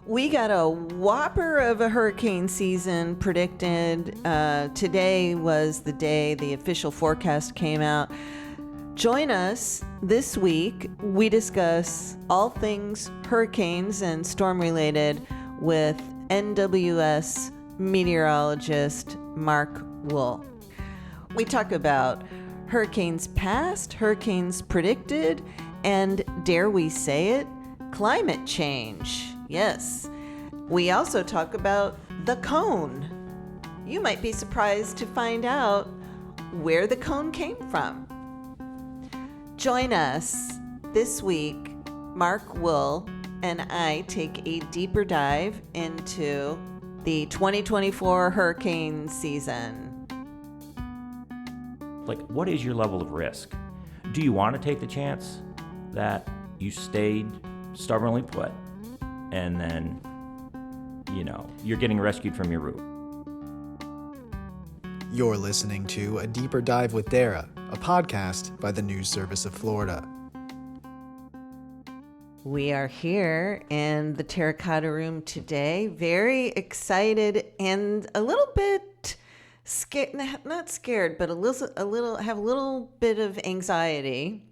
We got a whopper of a hurricane season predicted. Today was the day the official forecast came out. Join us this week. We discuss all things hurricanes and storm related with NWS meteorologist Mark Wool. We talk about hurricanes past, hurricanes predicted, and dare we say it, climate change. Yes. We also talk about the cone. You might be surprised to find out where the cone came from. Join us this week. Mark Wool and I take a deeper dive into the 2024 hurricane season. Like, what is your level of risk? Do you want to take the chance that you stayed stubbornly put and then, you're getting rescued from your roof? You're listening to A Deeper Dive with Dara, a podcast by the News Service of Florida. We are here in the Terracotta Room today, very excited and a little bit scared, not scared, but have a little bit of anxiety.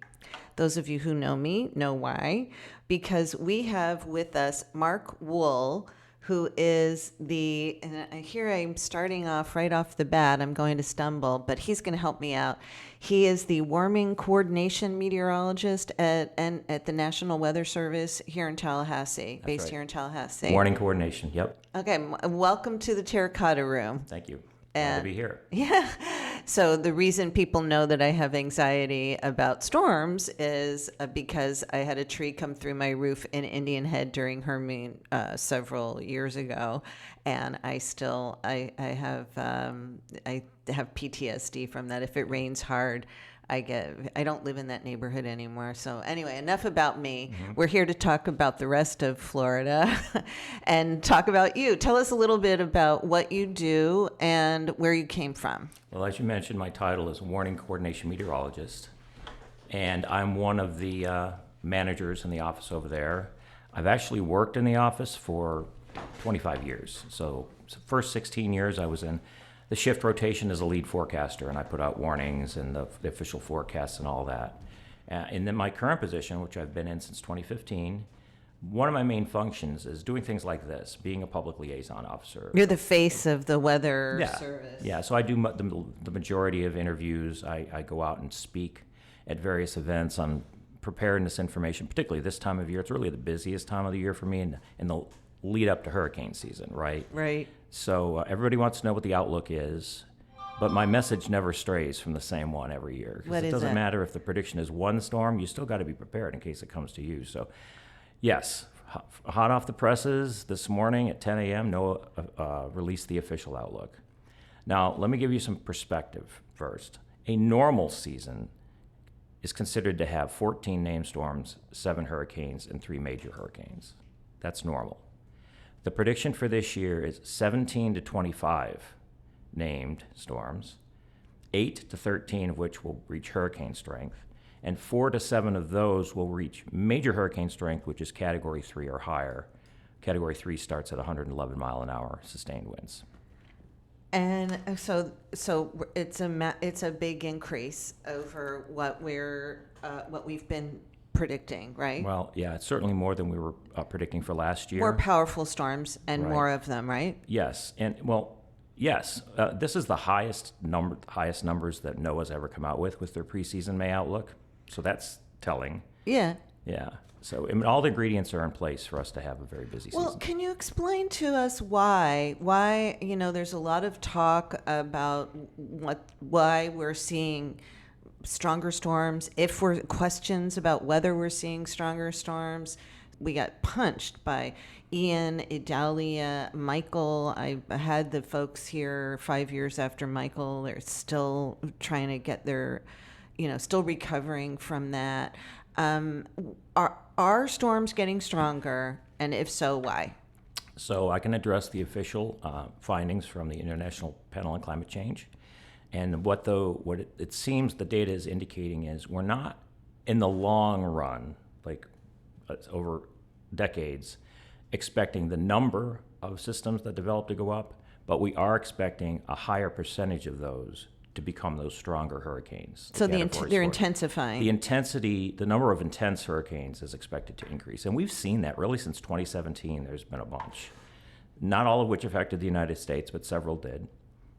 Those of you who know me know why, because we have with us Mark Wool, who is and here I'm starting off right off the bat. I'm going to stumble, but he's going to help me out. He is the warming coordination meteorologist at the National Weather Service here in Tallahassee, based right here in Tallahassee. Warning coordination, yep. Okay, welcome to the Terracotta Room. Thank you. Glad to be here. Yeah. So the reason people know that I have anxiety about storms is because I had a tree come through my roof in Indian Head during Hurricane several years ago, and I have PTSD from that. If it rains hard, I don't live in that neighborhood anymore. So anyway, enough about me. Mm-hmm. We're here to talk about the rest of Florida and talk about you. Tell us a little bit about what you do and where you came from. Well, as you mentioned, my title is Warning Coordination Meteorologist, and I'm one of the managers in the office over there. I've actually worked in the office for 25 years. So the first 16 years I was in the shift rotation as a lead forecaster, and I put out warnings and the official forecasts and all that. And then my current position, which I've been in since 2015, one of my main functions is doing things like this, being a public liaison officer. You're the face of the weather service. Yeah, so I do the majority of interviews. I go out and speak at various events on preparedness information, particularly this time of year. It's really the busiest time of the year for me in the lead up to hurricane season, right? Right. So everybody wants to know what the outlook is, but my message never strays from the same one every year. Because it doesn't matter if the prediction is one storm, you still got to be prepared in case it comes to you. So, yes, hot off the presses this morning at 10 a.m., NOAA released the official outlook. Now, let me give you some perspective first. A normal season is considered to have 14 named storms, 7 hurricanes, and 3 major hurricanes. That's normal. The prediction for this year is 17 to 25 named storms, 8 to 13 of which will reach hurricane strength, and 4 to 7 of those will reach major hurricane strength, which is Category 3 or higher. Category 3 starts at 111 mile an hour sustained winds. And so it's a big increase over what we've been predicting, right? Well, yeah, it's certainly more than we were predicting for last year. More powerful storms and right. more of them, right? Yes, and yes. This is the highest numbers that NOAA's ever come out with their preseason May outlook. So that's telling. Yeah. Yeah. So all the ingredients are in place for us to have a very busy season. Well, can you explain to us why, there's a lot of talk about why we're seeing stronger storms, if we're questions about whether we're seeing stronger storms. We got punched by Ian, Idalia, Michael. I had the folks here 5 years after Michael. They're still trying to get still recovering from that. Are storms getting stronger? And if so, why? So I can address the official findings from the International Panel on Climate Change. And what it seems the data is indicating is we're not, in the long run, like over decades, expecting the number of systems that develop to go up, but we are expecting a higher percentage of those to become those stronger hurricanes. So they're intensifying. The intensity, the number of intense hurricanes is expected to increase. And we've seen that really since 2017. There's been a bunch. Not all of which affected the United States, but several did.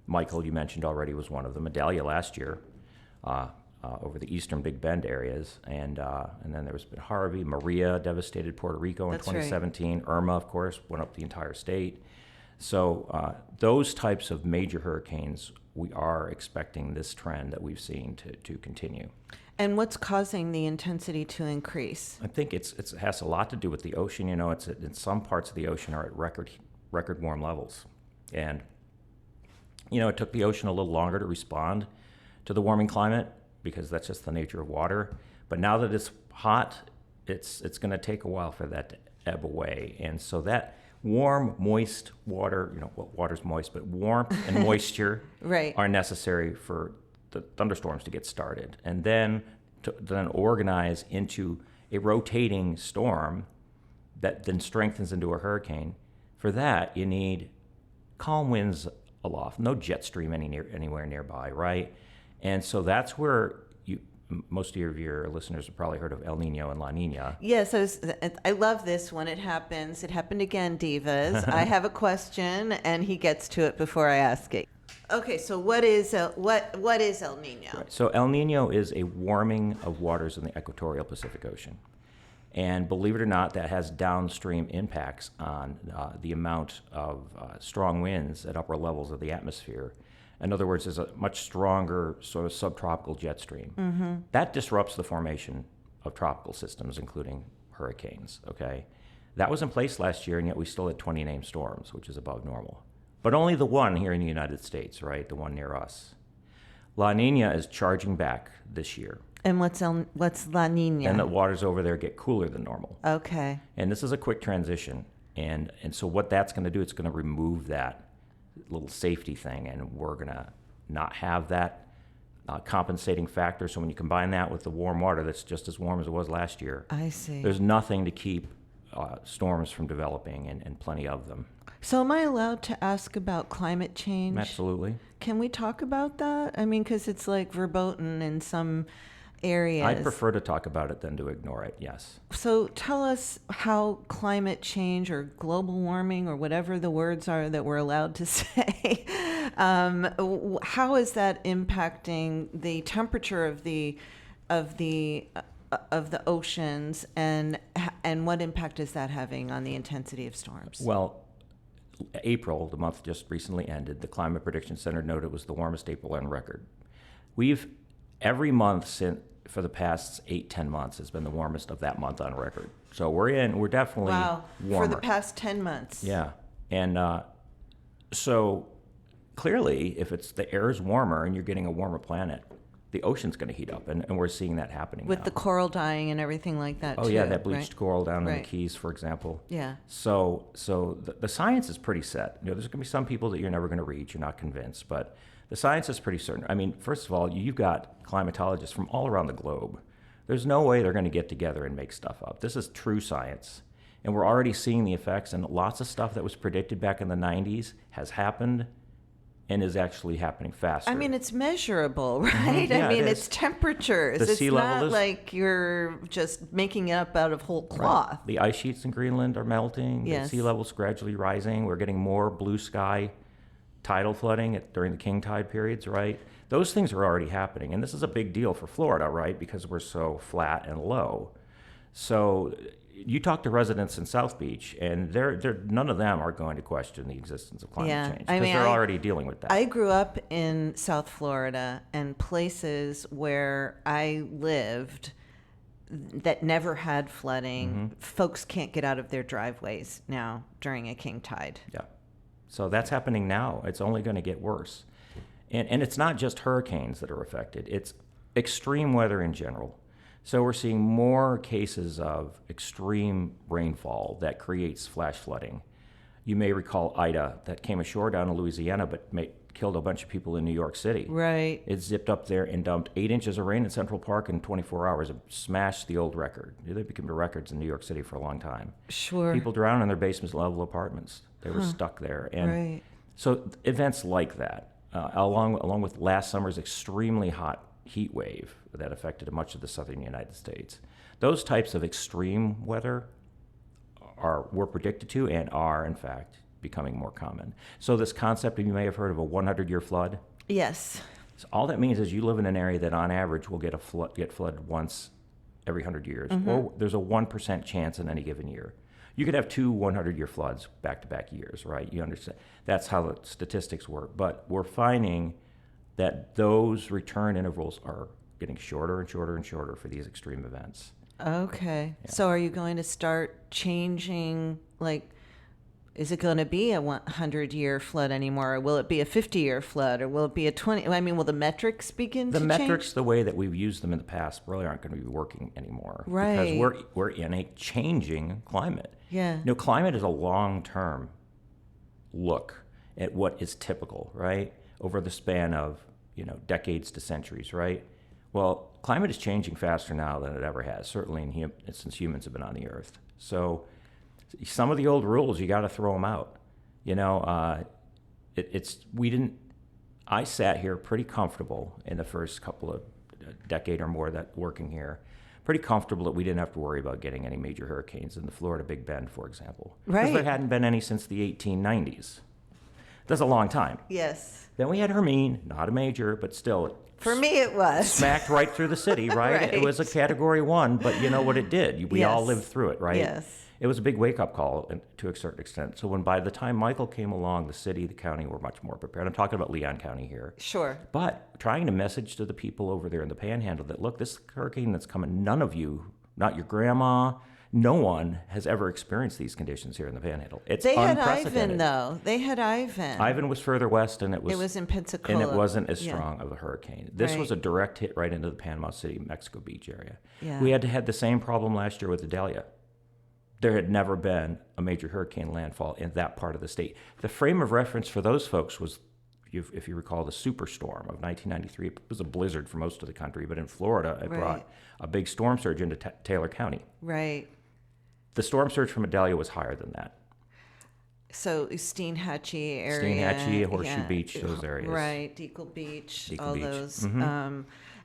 Michael, you mentioned already, was one of them. Idalia last year over the eastern Big Bend areas. And then there was been Harvey. Maria devastated Puerto Rico in That's 2017. Right. Irma, of course, went up the entire state. So those types of major hurricanes, we are expecting this trend that we've seen to continue. And what's causing the intensity to increase? I think it has a lot to do with the ocean. You know, it's in some parts of the ocean are at record warm levels. And, you know, it took the ocean a little longer to respond to the warming climate because that's just the nature of water. But now that it's hot, it's going to take a while for that to ebb away. And so that warm, moist water, you know, well, water's moist, but warmth and moisture right. are necessary for the thunderstorms to get started. And then to organize into a rotating storm that then strengthens into a hurricane. For that, you need calm winds aloft, no jet stream anywhere nearby, right? And so that's where most of your listeners have probably heard of El Nino and La Nina. Yes, I love this when it happens. It happened again, Divas. I have a question, and he gets to it before I ask it. Okay, so what is El Nino? Right. So El Nino is a warming of waters in the equatorial Pacific Ocean. And believe it or not, that has downstream impacts on the amount of strong winds at upper levels of the atmosphere. In other words, there's a much stronger sort of subtropical jet stream. Mm-hmm. That disrupts the formation of tropical systems, including hurricanes, okay? That was in place last year, and yet we still had 20 named storms, which is above normal. But only the one here in the United States, right? The one near us. La Nina is charging back this year. And what's La Nina? And the waters over there get cooler than normal. Okay. And this is a quick transition. And so what that's going to do, it's going to remove that little safety thing, and we're going to not have that compensating factor. So when you combine that with the warm water that's just as warm as it was last year, I see. There's nothing to keep storms from developing, and plenty of them. So am I allowed to ask about climate change? Absolutely. Can we talk about that? I mean, because it's like verboten in some areas. I'd prefer to talk about it than to ignore it, yes. So tell us how climate change or global warming or whatever the words are that we're allowed to say, how is that impacting the temperature of the oceans, and what impact is that having on the intensity of storms? Well, April, the month just recently ended, the Climate Prediction Center noted it was the warmest April on record. Every month for the past 8-10 months has been the warmest of that month on record. So we're definitely warmer. For the past 10 months. Yeah. And so clearly, if the air is warmer and you're getting a warmer planet, the ocean's going to heat up, and we're seeing that happening with now. the coral dying and everything like that, too. Oh, yeah, that bleached coral down in the Keys, for example. Yeah. So the science is pretty set. You know, there's going to be some people that you're never going to reach, you're not convinced, but the science is pretty certain. I mean, first of all, you've got climatologists from all around the globe. There's no way they're going to get together and make stuff up. This is true science. And we're already seeing the effects, and lots of stuff that was predicted back in the 90s has happened and is actually happening faster. I mean, it's measurable, right? Yeah, I mean, it's temperatures. The sea level not is, like you're just making it up out of whole cloth. Right. The ice sheets in Greenland are melting. Yes. The sea level's gradually rising. We're getting more blue sky tidal flooding during the king tide periods, right? Those things are already happening. And this is a big deal for Florida, right? Because we're so flat and low. So you talk to residents in South Beach, and none of them are going to question the existence of climate change, because they're already dealing with that. I grew up in South Florida, and places where I lived that never had flooding, folks can't get out of their driveways now during a king tide. Yeah. So that's happening now. It's only going to get worse. And it's not just hurricanes that are affected. It's extreme weather in general. So we're seeing more cases of extreme rainfall that creates flash flooding. You may recall Ida that came ashore down in Louisiana, but killed a bunch of people in New York City. Right. It zipped up there and dumped 8 inches of rain in Central Park in 24 hours. It smashed the old record. They became the records in New York City for a long time. Sure. People drowned in their basement level apartments. They were stuck there. And so events like that, along with last summer's extremely hot heat wave that affected much of the southern United States, those types of extreme weather were predicted to and are, in fact, becoming more common. So this concept, you may have heard of a 100-year flood. Yes. So all that means is you live in an area that on average will get flooded once every 100 years, or there's a 1% chance in any given year. You could have 2 100-year floods back-to-back years, right? You understand? That's how the statistics work. But we're finding that those return intervals are getting shorter and shorter and shorter for these extreme events. Okay. Yeah. So are you going to start changing, like, is it going to be a 100-year flood anymore? Or will it be a 50-year flood? Or will it be a 20? I mean, will the metrics begin to change? The metrics, the way that we've used them in the past, really aren't going to be working anymore. Right. Because we're in a changing climate. Yeah. You know, climate is a long-term look at what is typical, right? Over the span of, decades to centuries, right? Well, climate is changing faster now than it ever has, certainly since humans have been on the Earth. So some of the old rules, you got to throw them out. I sat here pretty comfortable in the first couple of decade or more that working here, pretty comfortable that we didn't have to worry about getting any major hurricanes in the Florida Big Bend, for example. Right. Because there hadn't been any since the 1890s. That's a long time. Yes. Then we had Hermine, not a major, but still. For me, it was. Smacked right through the city, right? Right. It was a Category 1, but you know what it did? We all lived through it, right? Yes. It was a big wake-up call to a certain extent. So by the time Michael came along, the city, the county were much more prepared. I'm talking about Leon County here. Sure. But trying to message to the people over there in the Panhandle that, look, this hurricane that's coming, none of you, not your grandma, no one has ever experienced these conditions here in the Panhandle. It's unprecedented. They had Ivan, though. They had Ivan. Ivan was further west, and it was in Pensacola. And it wasn't as strong of a hurricane. This was a Right. direct hit right into the Panama City, Mexico Beach area. Yeah. We had the same problem last year with Idalia. There had never been a major hurricane landfall in that part of the state. The frame of reference for those folks was, if you recall, the superstorm of 1993. It was a blizzard for most of the country, but in Florida, it brought a big storm surge into Taylor County. Right. The storm surge from Idalia was higher than that. So Steinhatchee area. Steinhatchee, Horseshoe Beach, those areas. Right, Deacle Beach, all Beach. those. Mm-hmm.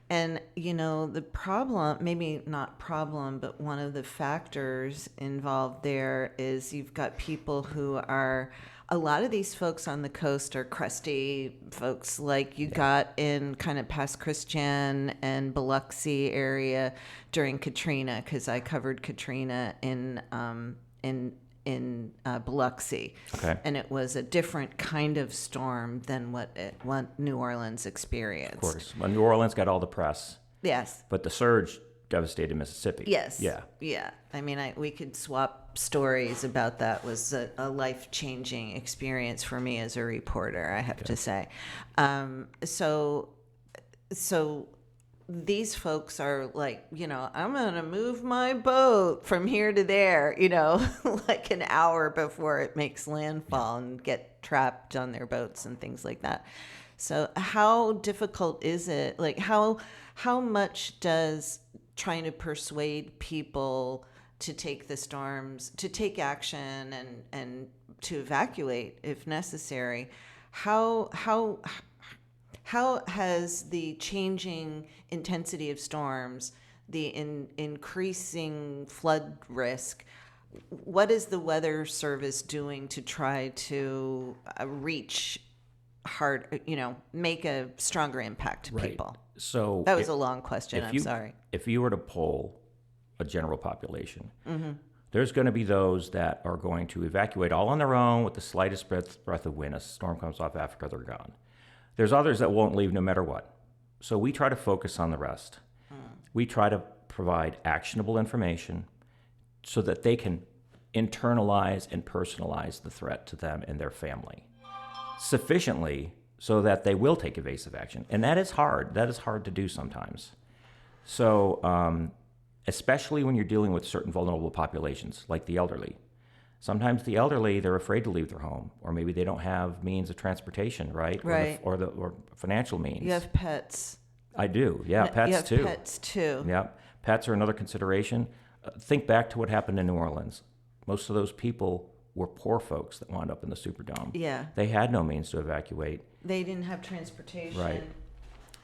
And, the problem, maybe not problem, but one of the factors involved there is you've got people who are, a lot of these folks on the coast are crusty folks like you got in kind of past Christian and Biloxi area during Katrina, because I covered Katrina in Biloxi. Okay. And it was a different kind of storm than what New Orleans experienced. Of course. Well, New Orleans got all the press, Yes. but the surge devastated Mississippi. Yes. Yeah. Yeah. I mean, we could swap stories about that. It was a life-changing experience for me as a reporter, I have to say. So these folks are like, I'm going to move my boat from here to there, like an hour before it makes landfall and get trapped on their boats and things like that. So how difficult is it? Like how much does trying to persuade people to take the storms, to take action and to evacuate if necessary, how has the changing intensity of storms, the increasing flood risk, what is the Weather Service doing to try to reach hard, make a stronger impact to people? So that was a long question. I'm sorry. If you were to poll a general population, there's going to be those that are going to evacuate all on their own with the slightest breath of wind. A storm comes off Africa, they're gone. There's others that won't leave no matter what. So we try to focus on the rest. We try to provide actionable information so that they can internalize and personalize the threat to them and their family sufficiently so that they will take evasive action. And that is hard. That is hard to do sometimes. So especially when you're dealing with certain vulnerable populations, like the elderly. Sometimes the elderly, they're afraid to leave their home, or maybe they don't have means of transportation, right? Right. Or financial means. You have pets. I do, yeah, pets too. You have pets too. Yeah, pets are another consideration. Think back to what happened in New Orleans. Most of those people were poor folks that wound up in the Superdome. Yeah. They had no means to evacuate. They didn't have transportation. Right.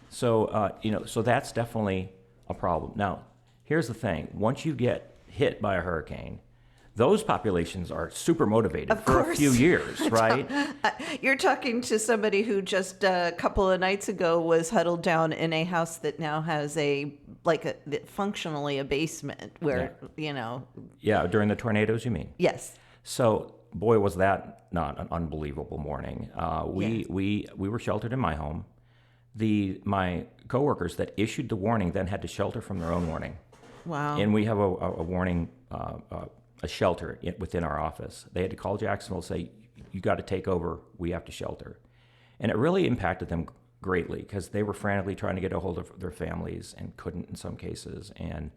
So, so that's definitely a problem. Now, here's the thing. Once you get hit by a hurricane, those populations are super motivated for a few years, right? You're talking to somebody who just a couple of nights ago was huddled down in a house that now has functionally a basement where, Yeah, during the tornadoes, you mean? Yes. So, boy, was that not an unbelievable morning. We were sheltered in my home. My coworkers that issued the warning then had to shelter from their own warning. Wow. And we have a warning, a shelter within our office. They had to call Jacksonville and say, you got to take over, we have to shelter. And it really impacted them greatly because they were frantically trying to get a hold of their families and couldn't in some cases. And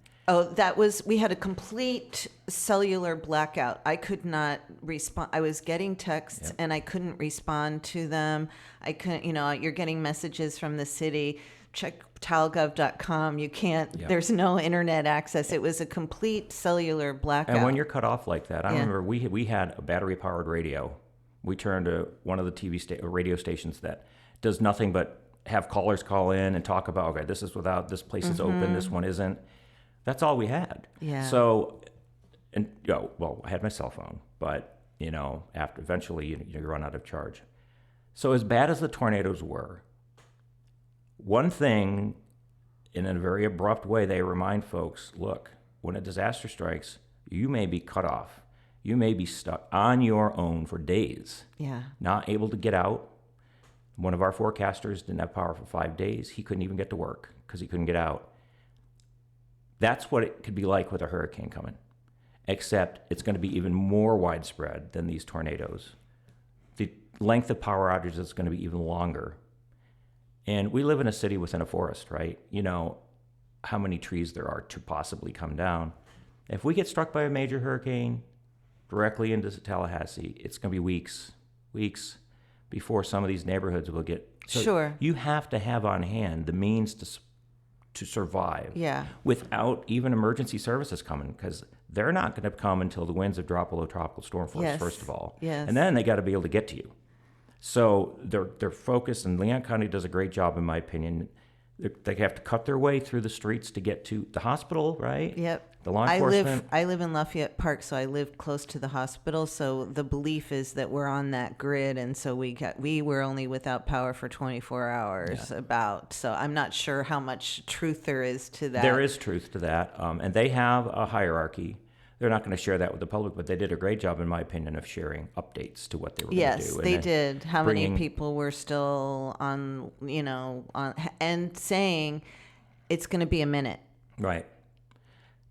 we had a complete cellular blackout. I could not respond. I was getting texts and I couldn't respond to them. I couldn't, you're getting messages from the city. Check talgov.com. You can't, there's no internet access. It was a complete cellular blackout. And when you're cut off like that, I remember we had a battery-powered radio. We turned to one of the radio stations that does nothing but have callers call in and talk about, okay, this is without, this place is open, this one isn't. That's all we had. Yeah. So, and I had my cell phone, but after eventually you run out of charge. So as bad as the tornadoes were, one thing, in a very abrupt way, they remind folks, look, when a disaster strikes, you may be cut off. You may be stuck on your own for days. Yeah. Not able to get out. One of our forecasters didn't have power for 5 days. He couldn't even get to work because he couldn't get out. That's what it could be like with a hurricane coming, except it's going to be even more widespread than these tornadoes. The length of power outages is going to be even longer. And we live in a city within a forest, right? You know how many trees there are to possibly come down. If we get struck by a major hurricane directly into Tallahassee, it's going to be weeks before some of these neighborhoods will get... So sure. You have to have on hand the means to survive without even emergency services coming, because they're not going to come until the winds have dropped below tropical storm force, first of all. Yes. And then they got to be able to get to you. So they're focused, and Leon County does a great job, in my opinion. They have to cut their way through the streets to get to the hospital, right? Yep. The law enforcement. I live in Lafayette Park, so I live close to the hospital. So the belief is that we're on that grid, and so we were only without power for 24 hours. So I'm not sure how much truth there is to that. There is truth to that, and they have a hierarchy. They're not going to share that with the public, but they did a great job, in my opinion, of sharing updates to what they were going to do. Yes, they did. How many people were still on, and saying it's going to be a minute. Right.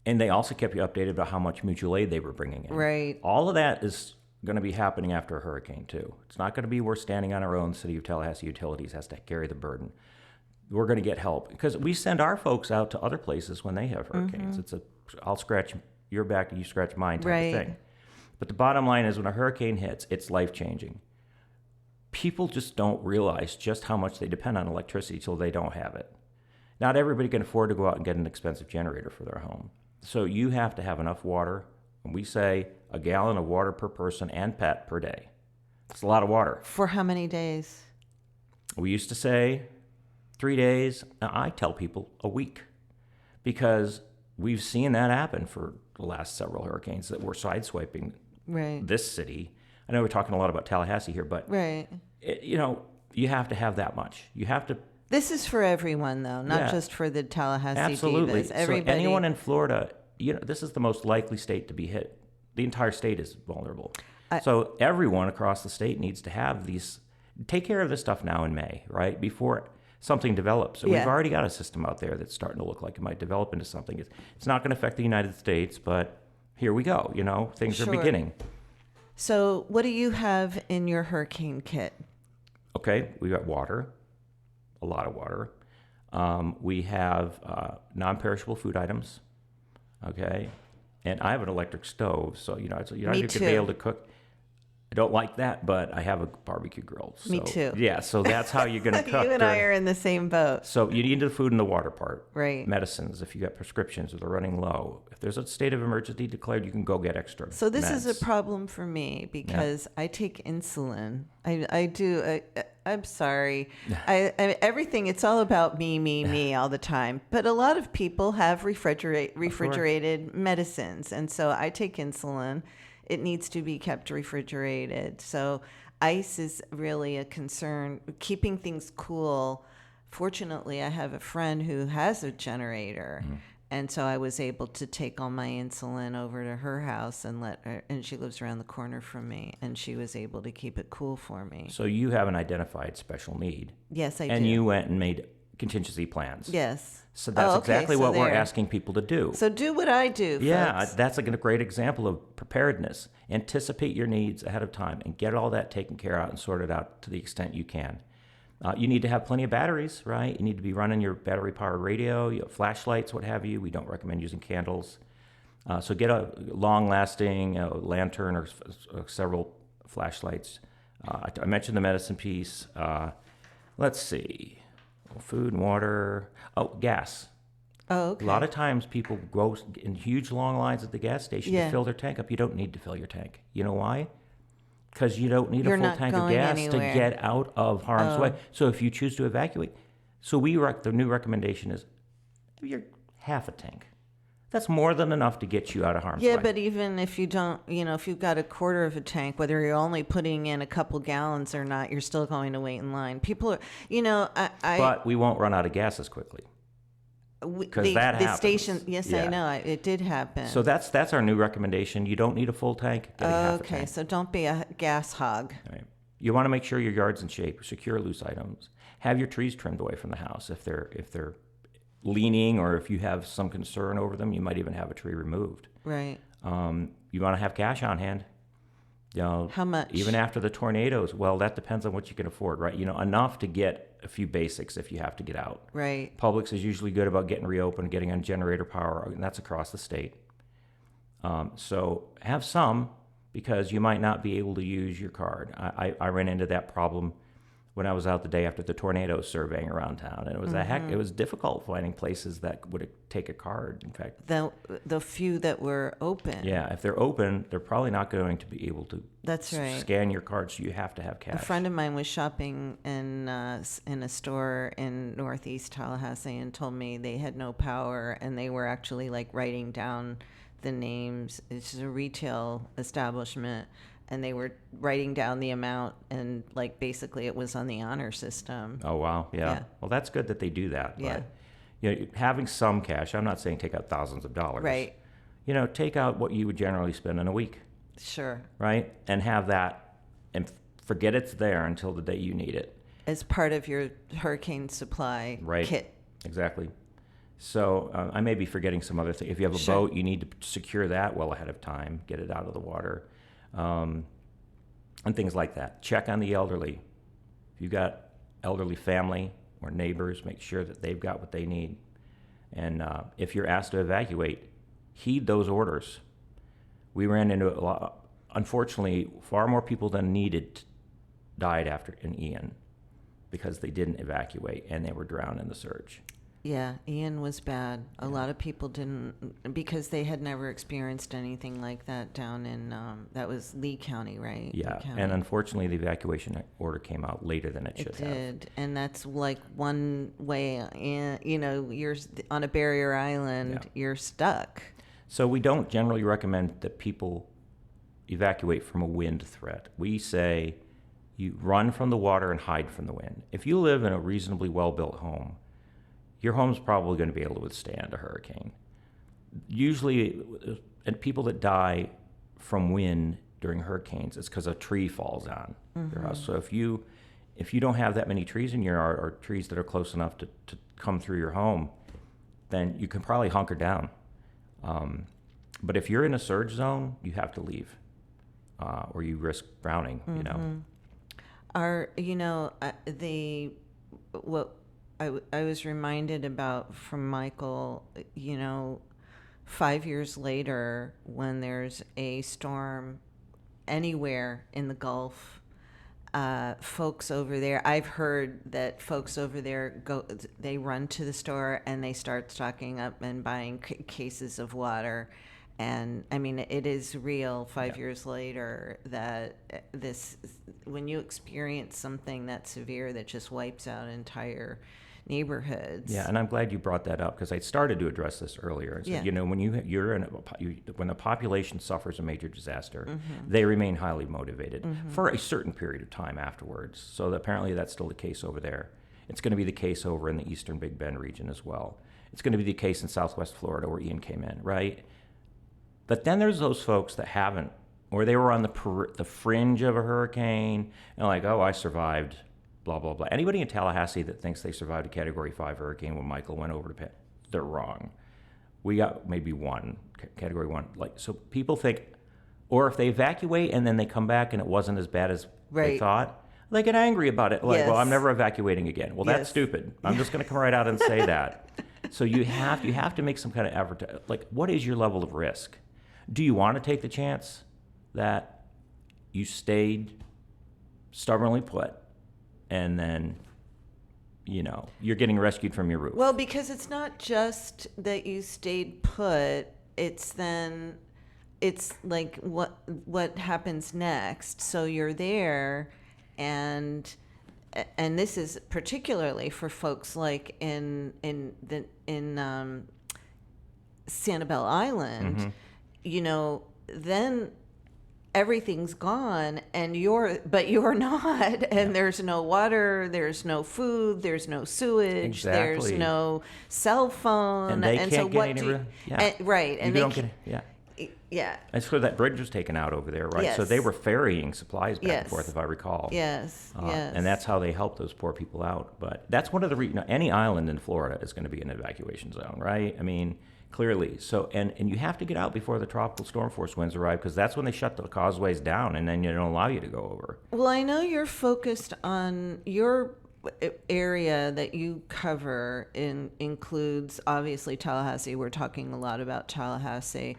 And they also kept you updated about how much mutual aid they were bringing in. Right. All of that is going to be happening after a hurricane, too. It's not going to be we're standing on our own. City of Tallahassee Utilities has to carry the burden. We're going to get help because we send our folks out to other places when they have hurricanes. It's I'll scratch your back and you scratch mine type of thing. But the bottom line is when a hurricane hits, it's life-changing. People just don't realize just how much they depend on electricity till they don't have it. Not everybody can afford to go out and get an expensive generator for their home. So you have to have enough water. And we say a gallon of water per person and pet per day. It's a lot of water. For how many days? We used to say 3 days. Now I tell people a week because we've seen that happen for the last several hurricanes that were sideswiping this city. I know we're talking a lot about Tallahassee here, but you have to have that much. You have to. This is for everyone, though, not just for the Tallahassee Absolutely. divas. Everybody. So anyone in Florida, this is the most likely state to be hit. The entire state is vulnerable. So everyone across the state needs to have these. Take care of this stuff now in May, right? Before something develops. So we've already got a system out there that's starting to look like it might develop into something. It's not going to affect the United States, but here we go. Things are beginning. So what do you have in your hurricane kit? Okay, we got water, a lot of water. We have non-perishable food items. Okay, And I have an electric stove, so you're not Me even going to be too. able to cook. I don't like that, but I have a barbecue grill. So, Me too. Yeah, so that's how you're going to cook. You and I are in the same boat. So you need the food and the water part. Right. Medicines, if you got prescriptions or they're running low. If there's a state of emergency declared, you can go get extra So this meds. is a problem for me because I take insulin. I do. I'm sorry. I everything. It's all about me all the time. But a lot of people have refrigerated medicines, and so I take insulin. It needs to be kept refrigerated. So ice is really a concern. Keeping things cool. Fortunately, I have a friend who has a generator. And so I was able to take all my insulin over to her house and let her, and she lives around the corner from me, and she was able to keep it cool for me. So you have an identified special need. Yes, I do. And you went and made contingency plans. Yes. So that's okay, exactly so what we're there. asking people to do. So do what I do, Yeah, folks. that's a great example of preparedness. Anticipate your needs ahead of time and get all that taken care of and sorted out to the extent you can. You need to have plenty of batteries, right? You need to be running your battery-powered radio, flashlights, what have you. We don't recommend using candles. So get a long-lasting lantern or several flashlights. I mentioned the medicine piece. Let's see. Food and water. Oh, gas. Oh, okay. A lot of times people go in huge long lines at the gas station to Yeah. fill their tank up. You don't need to fill your tank. You know why? Because you don't need You're a full not tank of going gas anywhere. to get out of harm's way. So if you choose to evacuate, so the new recommendation is you're half a tank. That's more than enough to get you out of harm's way. Yeah, but even if you don't, if you've got a quarter of a tank, whether you're only putting in a couple gallons or not, you're still going to wait in line. People are, But we won't run out of gas as quickly. Because that the happens. station, yes, Yeah. I know, it did happen. So that's our new recommendation. You don't need a full tank. Get a half a Okay, tank. so don't be a gas hog. Right. You want to make sure your yard's in shape. Secure loose items. Have your trees trimmed away from the house. If they're leaning or if you have some concern over them, you might even have a tree removed. Right. You want to have cash on hand. How much? Even after the tornadoes. Well, that depends on what you can afford, right? Enough to get a few basics if you have to get out. Right. Publix is usually good about getting reopened, getting on generator power, and that's across the state. So have some, because you might not be able to use your card. I ran into that problem when I was out the day after the tornadoes surveying around town, and it was it was difficult finding places that would take a card. In fact, The few that were open. yeah, if they're open, they're probably not going to be able to. That's right. Scan your card, so you have to have cash. A friend of mine was shopping in a store in Northeast Tallahassee and told me they had no power, and they were actually like writing down the names. It's a retail establishment, and they were writing down the amount, and like basically it was on the honor system. Oh wow, yeah. Yeah. Well, that's good that they do that. Yeah. But, having some cash. I'm not saying take out thousands of dollars. Right. Take out what you would generally spend in a week. Sure. Right? And have that, and forget it's there until the day you need it. As part of your hurricane supply kit. Exactly. So I may be forgetting some other thing. If you have a Sure. boat, you need to secure that well ahead of time, get it out of the water, and things like that. Check on the elderly. If you've got elderly family or neighbors, make sure that they've got what they need. And if you're asked to evacuate, heed those orders. We ran into a lot. Unfortunately, far more people than needed died in Ian because they didn't evacuate and they were drowned in the surge. Yeah, Ian was bad. A lot of people didn't, because they had never experienced anything like that down in, that was Lee County, right? Yeah, Lee County. and unfortunately the evacuation order came out later than it should have. It did, and that's like one way in, you're on a barrier island, Yeah. you're stuck. So we don't generally recommend that people evacuate from a wind threat. We say you run from the water and hide from the wind. If you live in a reasonably well-built home, your home's probably going to be able to withstand a hurricane. Usually, and people that die from wind during hurricanes, it's because a tree falls on their house. So if you don't have that many trees in your yard, or trees that are close enough to come through your home, then you can probably hunker down. But if you're in a surge zone, you have to leave, or you risk drowning. What I was reminded about from Michael, 5 years later, when there's a storm anywhere in the Gulf, folks over there, I've heard that folks over there they run to the store and they start stocking up and buying cases of water. And I mean, it is real 5 years later that when you experience something that severe that just wipes out entire neighborhoods. Yeah, and I'm glad you brought that up because I started to address this earlier. So, when the population suffers a major disaster, they remain highly motivated for a certain period of time afterwards. So apparently that's still the case over there. It's going to be the case over in the eastern Big Bend region as well. It's going to be the case in southwest Florida where Ian came in, right? But then there's those folks that haven't, or they were on the fringe of a hurricane, and like, oh, I survived, blah, blah, blah. Anybody in Tallahassee that thinks they survived a Category 5 hurricane when Michael went over to Penn, they're wrong. We got maybe one, Category 1. So people think, or if they evacuate and then they come back and it wasn't as bad as they thought, they get angry about it. Like, well, I'm never evacuating again. Well, that's stupid. I'm just going to come right out and say that. So you have to make some kind of effort to, like, what is your level of risk? Do you want to take the chance that you stayed stubbornly put and then, you're getting rescued from your roof? Well, because it's not just that you stayed put, it's like what happens next. So you're there, and this is particularly for folks like in Sanibel Island, then everything's gone and you're not, and there's no water, there's no food, there's no sewage, there's no cell phone, and they can't so get any right, and That's where that bridge was taken out over there, right? Yes. So they were ferrying supplies back and forth, if I recall. Yes. And that's how they helped those poor people out. But that's one of the reasons. Any island in Florida is going to be an evacuation zone, right? I mean, clearly. So, and you have to get out before the tropical storm force winds arrive, because that's when they shut the causeways down and then they don't allow you to go over. Well, I know you're focused on your area that you cover includes obviously Tallahassee. We're talking a lot about Tallahassee.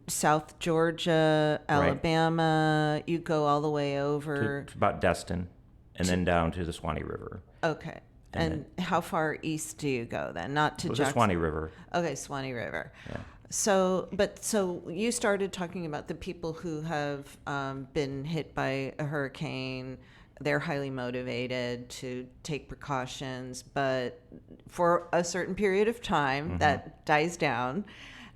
South Georgia, Alabama, right. You go all the way over to about Destin and then down to the Swanee River. Okay. And how far east do you go then? Not to Jackson. The Swanee River. Okay, Swanee River. Yeah. So you started talking about the people who have been hit by a hurricane. They're highly motivated to take precautions, but for a certain period of time, that dies down.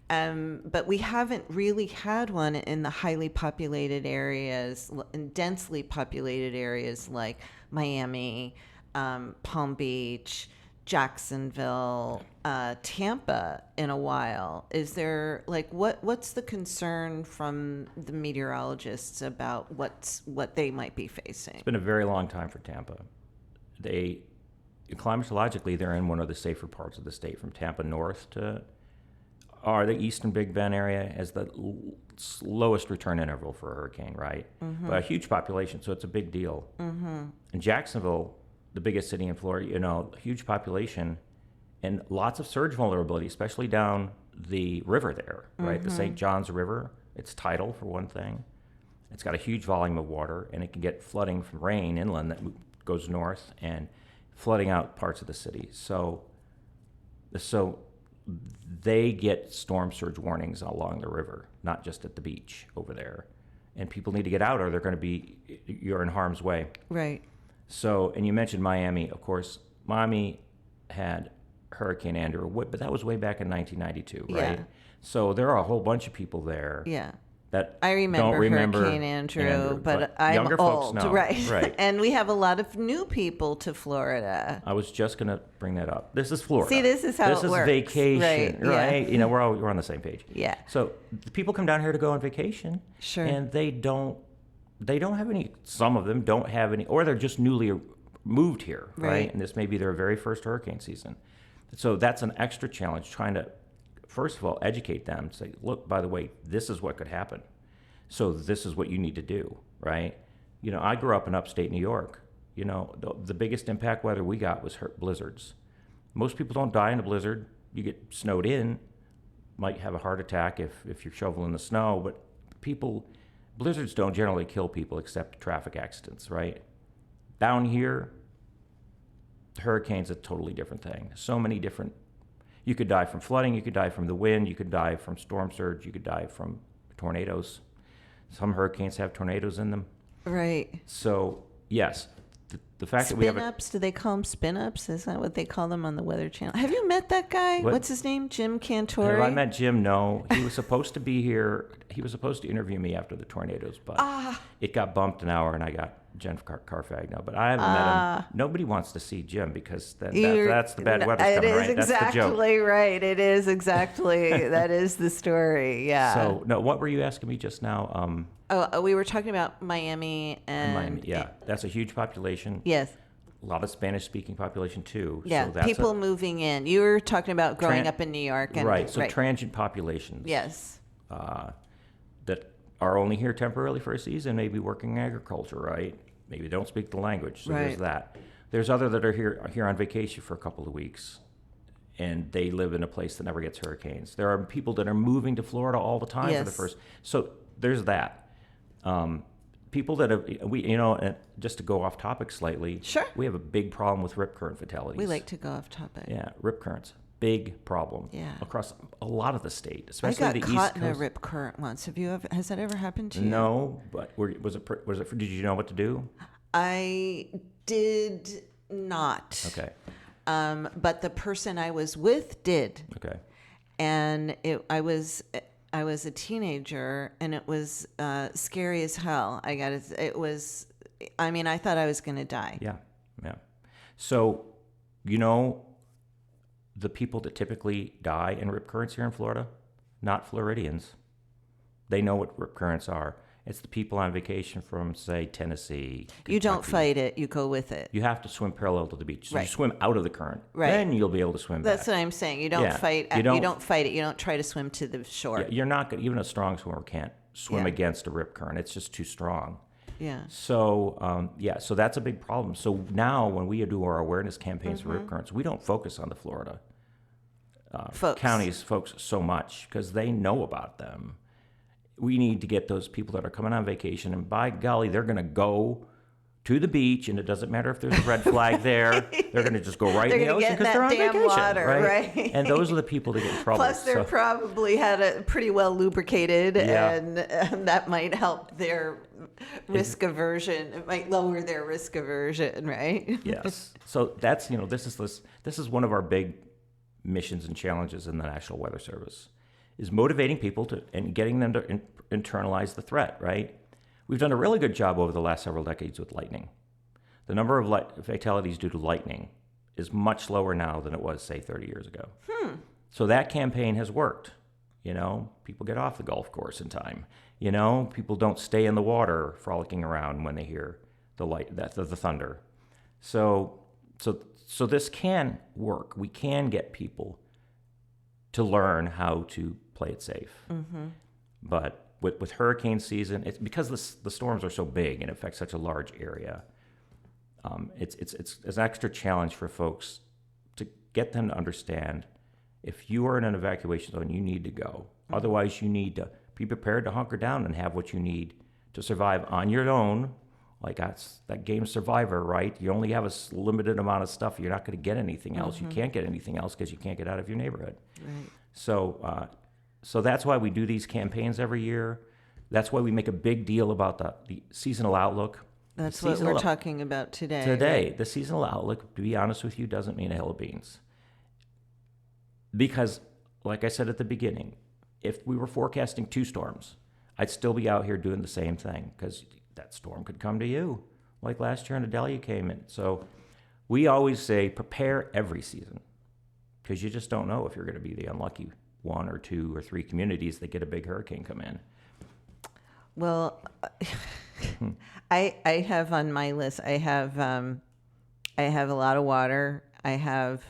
But we haven't really had one in the highly populated areas, in densely populated areas like Miami, Palm Beach, Jacksonville, Tampa in a while. Is there, like, what's the concern from the meteorologists about what they might be facing? It's been a very long time for Tampa. Climatologically, they're in one of the safer parts of the state, from Tampa north to the eastern Big Bend area has the lowest return interval for a hurricane, right? But a huge population, so it's a big deal. In Jacksonville, the biggest city in Florida, huge population and lots of surge vulnerability, especially down the river there, right? The St. Johns River, it's tidal for one thing. It's got a huge volume of water, and it can get flooding from rain inland that goes north and flooding out parts of the city. So they get storm surge warnings along the river, not just at the beach over there. And people need to get out, or you're in harm's way. Right. So, and you mentioned Miami. Of course, Miami had Hurricane Andrew, but that was way back in 1992, right? Yeah. So there are a whole bunch of people there. Yeah. That I don't remember Hurricane Andrew, but I'm younger old, folks know. Right? And we have a lot of new people to Florida. I was just going to bring that up. This is Florida. See, this is how it works. This is vacation, right? Yeah. We're on the same page. Yeah. So the people come down here to go on vacation, sure, and they don't have any. Some of them don't have any, or they're just newly moved here, right? And this may be their very first hurricane season. So that's an extra challenge, trying to, first of all, educate them. Say, look, by the way, this is what could happen. So this is what you need to do, right? I grew up in upstate New York. The biggest impact weather we got was blizzards. Most people don't die in a blizzard. You get snowed in, might have a heart attack if you're shoveling the snow, but blizzards don't generally kill people except traffic accidents, right? Down here, hurricanes a totally different thing. So many different. You could die from flooding, you could die from the wind, you could die from storm surge, you could die from tornadoes. Some hurricanes have tornadoes in them. Right. So, yes, the fact that we have spin-ups, do they call them spin-ups? Is that what they call them on the Weather Channel? Have you met that guy? What's his name? Jim Cantore? Have I met Jim? No. He was supposed to be here. He was supposed to interview me after the tornadoes, but it got bumped an hour, and I got Jen Carfagno. But I haven't met him. Nobody wants to see Jim because that's the bad weather's coming, right? That's the joke. It is exactly right. It is exactly. That is the story, yeah. So, no, what were you asking me just now? We were talking about Miami and Miami, yeah. That's a huge population. Yes. A lot of Spanish-speaking population, too. Yeah, so that's people moving in. You were talking about growing up in New York. And, right, so transient populations. Yes. That are only here temporarily for a season, maybe working agriculture, right? Maybe don't speak the language, so there's that. There's other that are here on vacation for a couple of weeks, and they live in a place that never gets hurricanes. There are people that are moving to Florida all the time for the first. So there's that. People that have, and just to go off topic slightly, sure, we have a big problem with rip current fatalities. We like to go off topic. Yeah, rip currents, big problem. Yeah, across a lot of the state, especially the East Coast. I got caught in a rip current once. Has that ever happened to you? No, but was it? Did you know what to do? I did not. Okay. But the person I was with did. Okay. And I was a teenager, and it was scary as hell. I thought I was going to die. Yeah. So, the people that typically die in rip currents here in Florida, not Floridians. They know what rip currents are. It's the people on vacation from, say, Tennessee, Kentucky. You don't fight it, you go with it. You have to swim parallel to the beach. So right. You swim out of the current. Right. Then you'll be able to swim back. That's what I'm saying. You don't fight it. You don't try to swim to the shore. Yeah, you're not going to, even a strong swimmer can't swim against a rip current. It's just too strong. Yeah. So, so that's a big problem. So now when we do our awareness campaigns for rip currents, we don't focus on the Florida counties folks so much because they know about them. We need to get those people that are coming on vacation, and by golly, they're going to go to the beach, and it doesn't matter if there's a red flag there. They're going to just go right in the ocean because they're on vacation, water, right? And those are the people that get in trouble. Plus, they're probably had it pretty well lubricated, and that might help their risk aversion. It might lower their risk aversion, right? Yes. So that's this is one of our big missions and challenges in the National Weather Service. Is motivating people and getting them to internalize the threat, right? We've done a really good job over the last several decades with lightning. The number of fatalities due to lightning is much lower now than it was, say, 30 years ago. So that campaign has worked. People get off the golf course in time. People don't stay in the water frolicking around when they hear the thunder. So this can work. We can get people to learn how to play it safe. Mm-hmm. But with hurricane season, it's because the storms are so big and affect such a large area. It's an extra challenge for folks to get them to understand if you are in an evacuation zone, you need to go. Mm-hmm. Otherwise, you need to be prepared to hunker down and have what you need to survive on your own. Like that game Survivor, right? You only have a limited amount of stuff. You're not going to get anything else. Mm-hmm. You can't get anything else because you can't get out of your neighborhood. Right. So that's why we do these campaigns every year. That's why we make a big deal about the seasonal outlook. That's what we're talking about today. Today, right? The seasonal outlook, to be honest with you, doesn't mean a hill of beans. Because, like I said at the beginning, if we were forecasting 2 storms, I'd still be out here doing the same thing because that storm could come to you, like last year in Adelia came in. So we always say prepare every season because you just don't know if you're going to be the unlucky 1 or 2 or 3 communities that get a big hurricane come in. Well, I have on my list, I have a lot of water. I have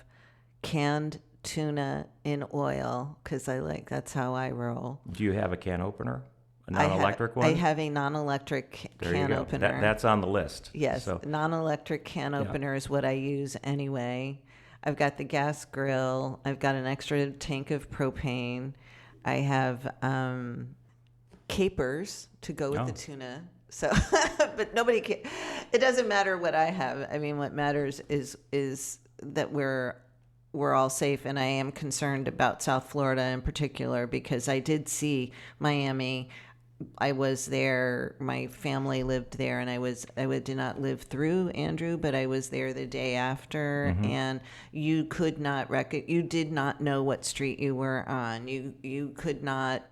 canned tuna in oil because that's how I roll. Do you have a can opener? A non-electric one? I have a non-electric can opener. That's on the list. Yes, so. Non-electric can opener is what I use anyway. I've got the gas grill. I've got an extra tank of propane. I have capers to go with the tuna. So, but nobody can. It doesn't matter what I have. I mean, what matters is that we're all safe, and I am concerned about South Florida in particular because I did see Miami. I was there. My family lived there, and I did not live through Andrew, but I was there the day after, and you could not you did not know what street you were on. You could not.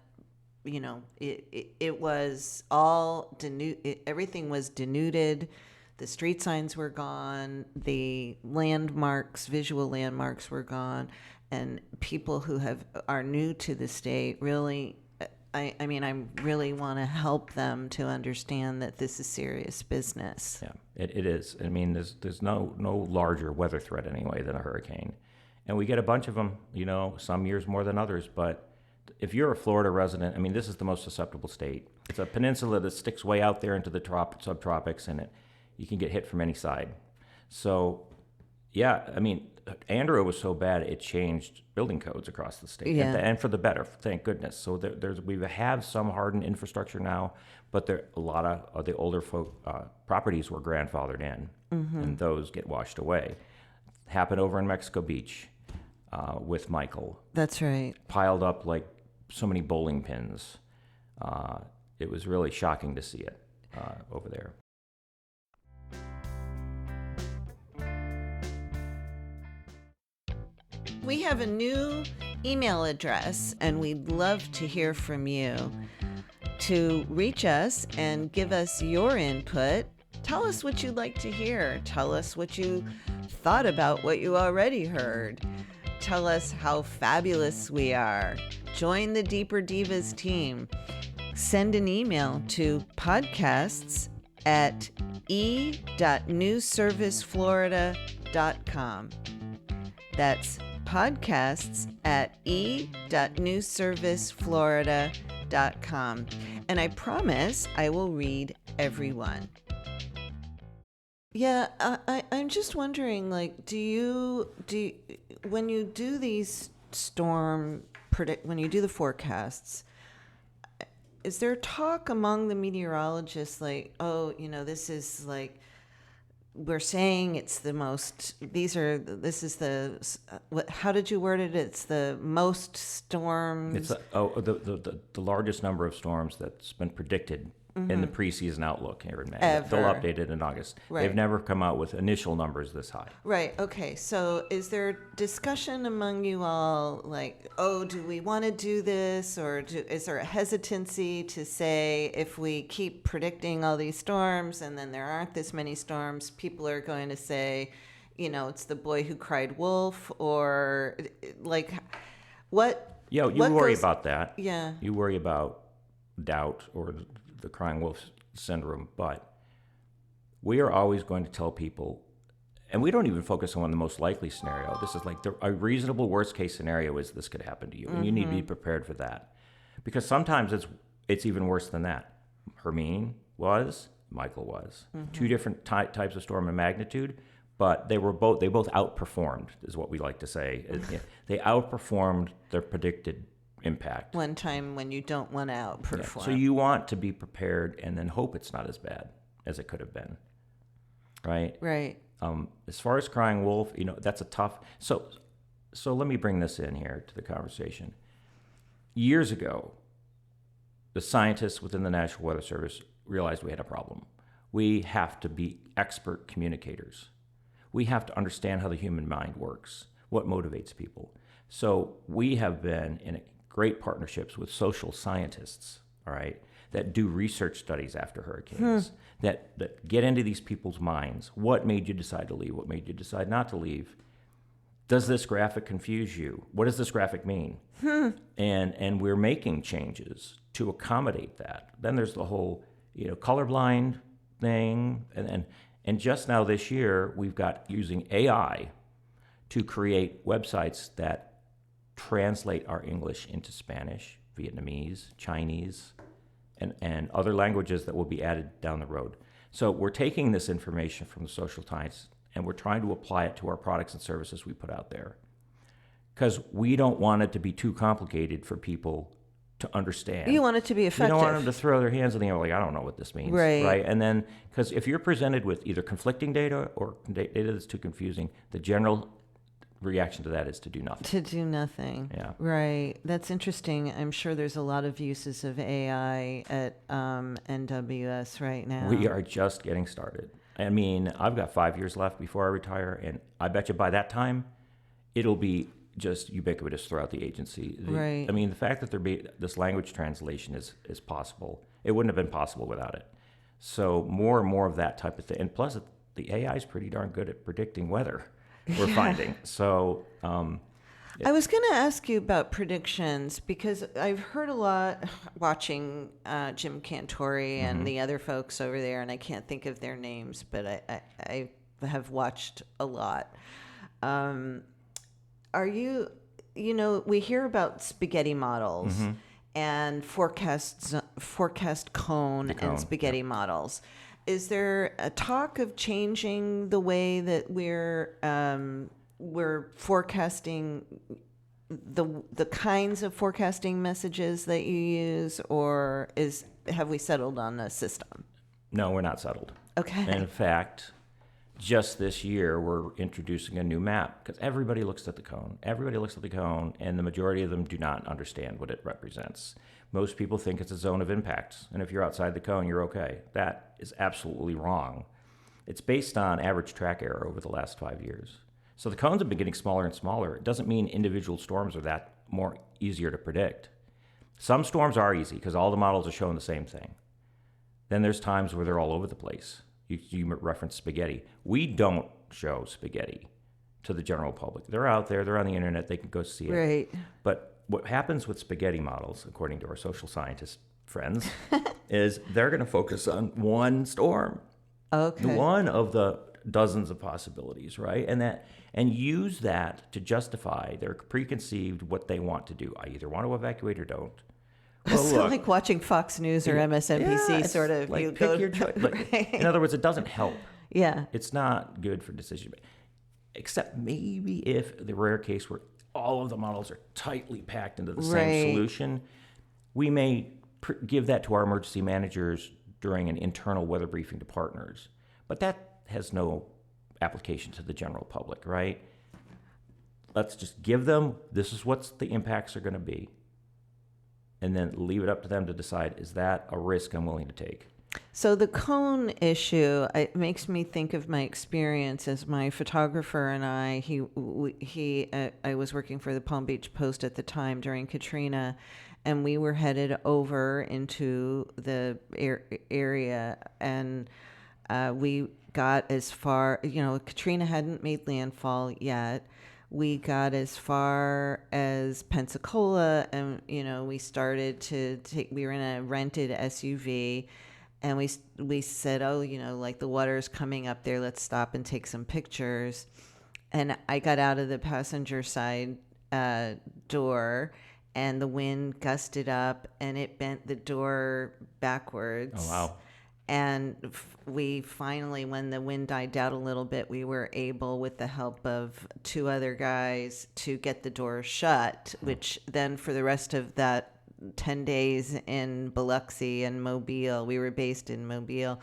It was all everything was denuded. The street signs were gone. The visual landmarks were gone. And people who are new to the state really, I really want to help them to understand that this is serious business. Yeah, it is. I mean, there's no larger weather threat anyway than a hurricane. And we get a bunch of them, some years more than others, but if you're a Florida resident, I mean, this is the most susceptible state. It's a peninsula that sticks way out there into the subtropics, and you can get hit from any side. So, yeah, I mean, Andrew was so bad it changed building codes across the state, and for the better, thank goodness. So we have some hardened infrastructure now, but a lot of the older properties were grandfathered in, and those get washed away. Happened over in Mexico Beach with Michael. That's right. Piled up like so many bowling pins. It was really shocking to see it over there. We have a new email address, and we'd love to hear from you. To reach us and give us your input, tell us what you'd like to hear. Tell us what you thought about what you already heard. Tell us how fabulous we are. Join the Deeper Divas team. Send an email to podcasts@e.newsserviceflorida.com. That's podcasts@e.newsserviceflorida.com. And I promise I will read everyone. Yeah, I'm just wondering, like, when you do these when you do the forecasts, is there talk among the meteorologists like, this is like, we're saying it's the most, how did you word it? It's the most storms. It's the largest number of storms that's been predicted in the preseason outlook here in May. Ever. They'll update it in August. Right. They've never come out with initial numbers this high. Right. Okay. So is there discussion among you all like, do we want to do this? Or is there a hesitancy to say if we keep predicting all these storms and then there aren't this many storms, people are going to say, it's the boy who cried wolf, or like what? Yeah, you worry about that. Yeah. You worry about doubt or the crying wolf syndrome, but we are always going to tell people, and we don't even focus on the most likely scenario. This is like a reasonable worst case scenario is this could happen to you, and you need to be prepared for that, because sometimes it's even worse than that. Hermine was, Michael was, two different types of storm and magnitude, but they both outperformed, is what we like to say. They outperformed their predicted impact. One time when you don't want to outperform. Yeah. So you want to be prepared and then hope it's not as bad as it could have been, right? Right. As far as crying wolf, that's a tough. So let me bring this in here to the conversation. Years ago, the scientists within the National Weather Service realized we had a problem. We have to be expert communicators. We have to understand how the human mind works, what motivates people. So we have been in great partnerships with social scientists, all right, that do research studies after hurricanes, that get into these people's minds. What made you decide to leave? What made you decide not to leave? Does this graphic confuse you? What does this graphic mean? And we're making changes to accommodate that. Then there's the whole, colorblind thing. And just now this year, we've got using AI to create websites that translate our English into Spanish, Vietnamese, Chinese, and other languages that will be added down the road. So we're taking this information from the social science and we're trying to apply it to our products and services we put out there. Because we don't want it to be too complicated for people to understand. You want it to be effective. You don't want them to throw their hands in the air like, I don't know what this means. Right. And then, because if you're presented with either conflicting data or data that's too confusing, the general reaction to that is to do nothing. To do nothing. Yeah. Right. That's interesting. I'm sure there's a lot of uses of AI at NWS right now. We are just getting started. I mean, I've got 5 years left before I retire, and I bet you by that time, it'll be just ubiquitous throughout the agency. Right. I mean, the fact that this language translation is possible, it wouldn't have been possible without it. So more and more of that type of thing. And plus, the AI is pretty darn good at predicting weather, we're finding. So I was going to ask you about predictions because I've heard a lot watching Jim Cantori and the other folks over there, and I can't think of their names, but I have watched a lot. Are you we hear about spaghetti models and forecast cone and spaghetti models. Is there a talk of changing the way that we're forecasting the kinds of forecasting messages that you use, or have we settled on a system? No, we're not settled. Okay. And in fact, just this year, we're introducing a new map because everybody looks at the cone. Everybody looks at the cone, and the majority of them do not understand what it represents. Most people think it's a zone of impact, and if you're outside the cone, you're okay. That is absolutely wrong. It's based on average track error over the last 5 years. So the cones have been getting smaller and smaller. It doesn't mean individual storms are that more easier to predict. Some storms are easy because all the models are showing the same thing. Then there's times where they're all over the place. You referenced spaghetti. We don't show spaghetti to the general public. They're out there. They're on the internet. They can go see it. Right. But what happens with spaghetti models, according to our social scientist friends, is they're going to focus on one storm. Okay. One of the dozens of possibilities, right? And use that to justify their preconceived what they want to do. I either want to evacuate or don't. Well, so like watching Fox News or MSNBC, it's sort of. like You pick go, your choice. right. In other words, it doesn't help. Yeah. It's not good for decision making, except maybe if the rare case where all of the models are tightly packed into the same solution, we may give that to our emergency managers during an internal weather briefing to partners. But that has no application to the general public, right? Let's just give them, this is what the impacts are going to be, and then leave it up to them to decide, is that a risk I'm willing to take? So the cone issue, it makes me think of my experience as my photographer and I was working for the Palm Beach Post at the time during Katrina, and we were headed over into the area, and we got as far, Katrina hadn't made landfall yet. We got as far as Pensacola, and, we started to we were in a rented SUV, and we said, like the water's coming up there, let's stop and take some pictures. And I got out of the passenger side door, and the wind gusted up, and it bent the door backwards. Oh, wow. And we finally, when the wind died down a little bit, we were able, with the help of two other guys, to get the door shut, which then for the rest of that 10 days in Biloxi and Mobile, we were based in Mobile,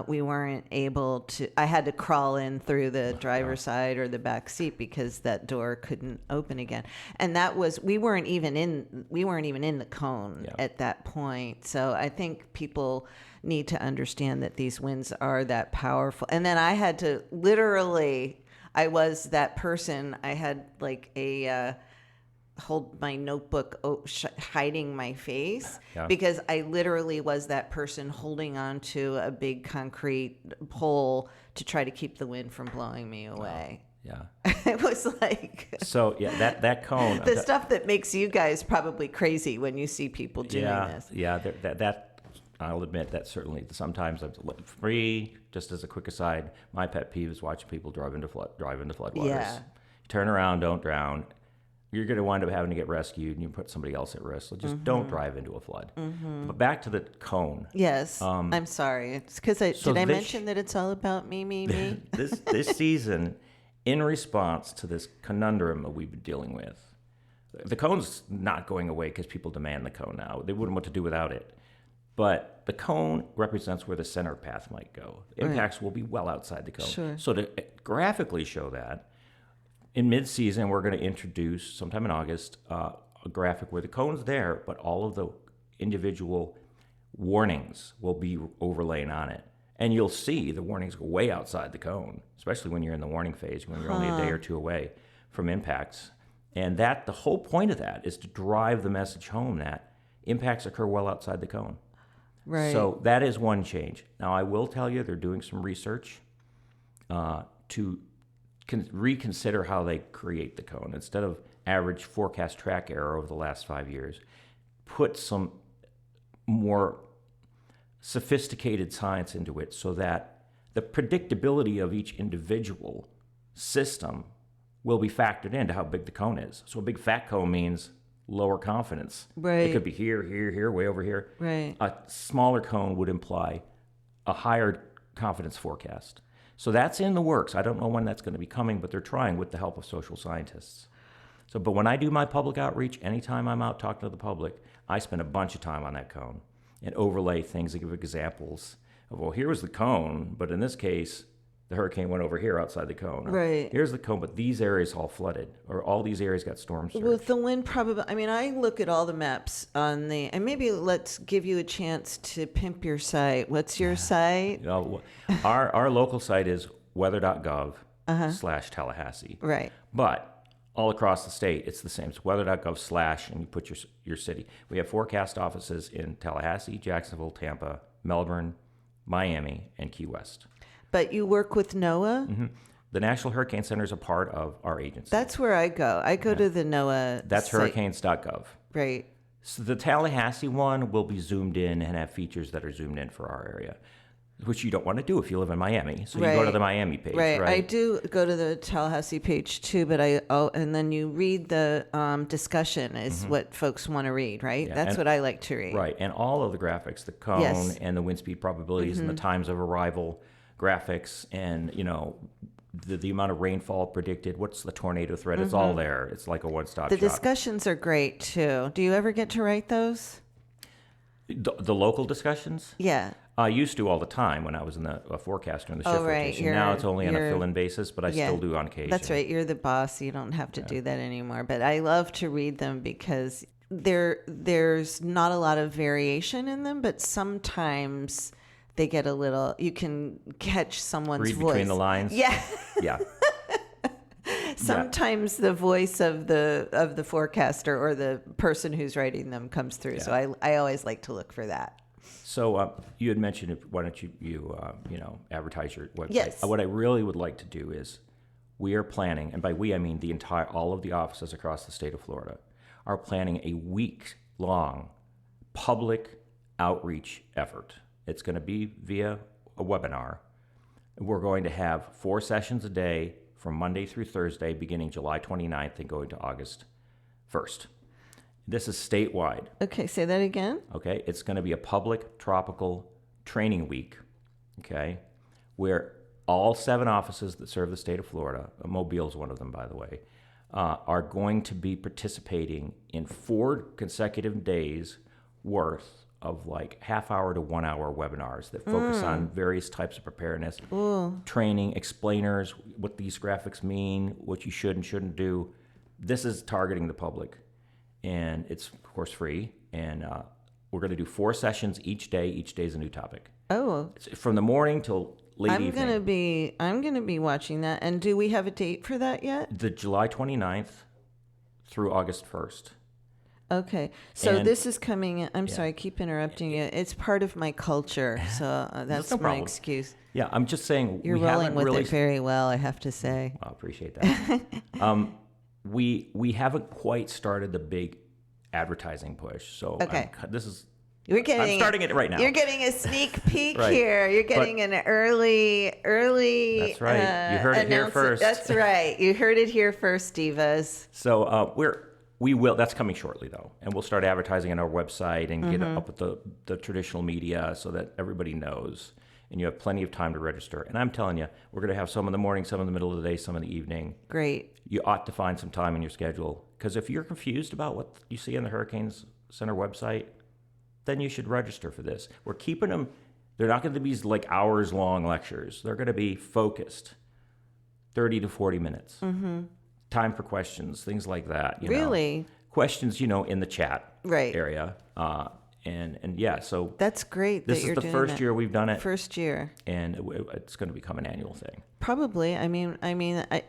we weren't able to, I had to crawl in through the driver's side or the back seat because that door couldn't open again. And that was, we weren't even in the cone at that point. So I think people need to understand that these winds are that powerful. And then I had to literally, I was that person, I had like a hold my notebook hiding my face because I literally was that person holding onto a big concrete pole to try to keep the wind from blowing me away. Yeah. It was like so that cone, the stuff that makes you guys probably crazy when you see people doing this. That I'll admit that certainly sometimes I'm free. Just as a quick aside, my pet peeve is watching people drive into floodwaters. Yeah. Turn around, don't drown. You're going to wind up having to get rescued, and you put somebody else at risk. So just don't drive into a flood. But back to the cone. Yes, I'm sorry. It's because did I mention that it's all about me? This season, in response to this conundrum that we've been dealing with, The cone's not going away because people demand the cone now. They wouldn't know what to do without it. But the cone represents where the center path might go. Impacts will be well outside the cone. Sure. So to graphically show that, in mid-season, we're going to introduce, sometime in August, a graphic where the cone's there, but all of the individual warnings will be overlain on it. And you'll see the warnings go way outside the cone, especially when you're in the warning phase, when you're only a day or two away from impacts. And that the whole point of that is to drive the message home that impacts occur well outside the cone. Right. So that is one change. Now, I will tell you they're doing some research to reconsider how they create the cone. Instead of average forecast track error over the last 5 years, put some more sophisticated science into it so that the predictability of each individual system will be factored into how big the cone is. So a big fat cone means lower confidence. Right. It could be here, here, here, way over here. Right. A smaller cone would imply a higher confidence forecast. So that's in the works. I don't know when that's going to be coming, but they're trying with the help of social scientists. So, but when I do my public outreach, anytime I'm out talking to the public, I spend a bunch of time on that cone and overlay things and give examples of, well, here was the cone, but in this case, the hurricane went over here outside the cone. Or, right. Here's the cone, but these areas all flooded, or all these areas got storm surge. With the wind probability, I mean, I look at all the maps on the, and maybe let's give you a chance to pimp your site. What's your site? You know, our local site is weather.gov/Tallahassee. Right. But all across the state, it's the same. It's weather.gov/ and you put your city. We have forecast offices in Tallahassee, Jacksonville, Tampa, Melbourne, Miami, and Key West. But you work with NOAA? Mm-hmm. The National Hurricane Center is a part of our agency. That's where I go. I go to the NOAA That's site. hurricanes.gov. Right. So the Tallahassee one will be zoomed in and have features that are zoomed in for our area, which you don't want to do if you live in Miami. So you go to the Miami page, right? I do go to the Tallahassee page too, but and then you read the discussion is what folks want to read, right? Yeah, That's what I like to read. Right, and all of the graphics, the cone and the wind speed probabilities and the times of arrival graphics and, you know, the amount of rainfall predicted, what's the tornado threat, it's all there. It's like a one-stop shop. The discussions are great too. Do you ever get to write those? The local discussions? Yeah. I used to all the time when I was in the forecaster in the shift rotation. Now it's only on a fill-in basis, but I still do on occasion. That's right. You're the boss. You don't have to do that anymore. But I love to read them because there's not a lot of variation in them, but sometimes they get a little, you can catch someone's Read voice. Between the lines? Yeah. Yeah. Sometimes the voice of the forecaster or the person who's writing them comes through. Yeah. So I always like to look for that. So you had mentioned, why don't you advertise your website? Yes. What I really would like to do is, we are planning, and by we I mean all of the offices across the state of Florida, are planning a week-long public outreach effort. It's going to be via a webinar. We're going to have 4 sessions a day from Monday through Thursday, beginning July 29th and going to August 1st. This is statewide. Okay, say that again. Okay, it's going to be a public tropical training week, okay, where all 7 offices that serve the state of Florida, Mobile's one of them, by the way, are going to be participating in 4 consecutive days worth of like half-hour to 1-hour webinars that focus on various types of preparedness, training, explainers, what these graphics mean, what you should and shouldn't do. This is targeting the public, and it's, of course, free. And we're going to do 4 sessions each day. Each day is a new topic. Oh. It's from the morning till late evening. I'm gonna be watching that. And do we have a date for that yet? The July 29th through August 1st. Okay, so this is coming. I'm sorry, I keep interrupting you. It's part of my culture, so that's my excuse. Yeah, I'm just saying you're rolling with it very well. I have to say. I appreciate that. We haven't quite started the big advertising push, so I'm starting it right now. You're getting a sneak peek here. You're getting an early. That's right. You heard it here first. That's right. You heard it here first, divas. So we will. That's coming shortly, though, and we'll start advertising on our website and get up with the traditional media so that everybody knows. and you have plenty of time to register. And I'm telling you, we're going to have some in the morning, some in the middle of the day, some in the evening. Great. You ought to find some time in your schedule, because if you're confused about what you see on the Hurricanes Center website, then you should register for this. We're keeping them. They're not going to be like hours-long lectures. They're going to be focused, 30 to 40 minutes. Mm-hmm. Time for questions, things like that. Really? Questions, in the chat right. area. And yeah, so that's great. This is the first year we've done it. First year, and it's going to become an annual thing. Probably. I mean,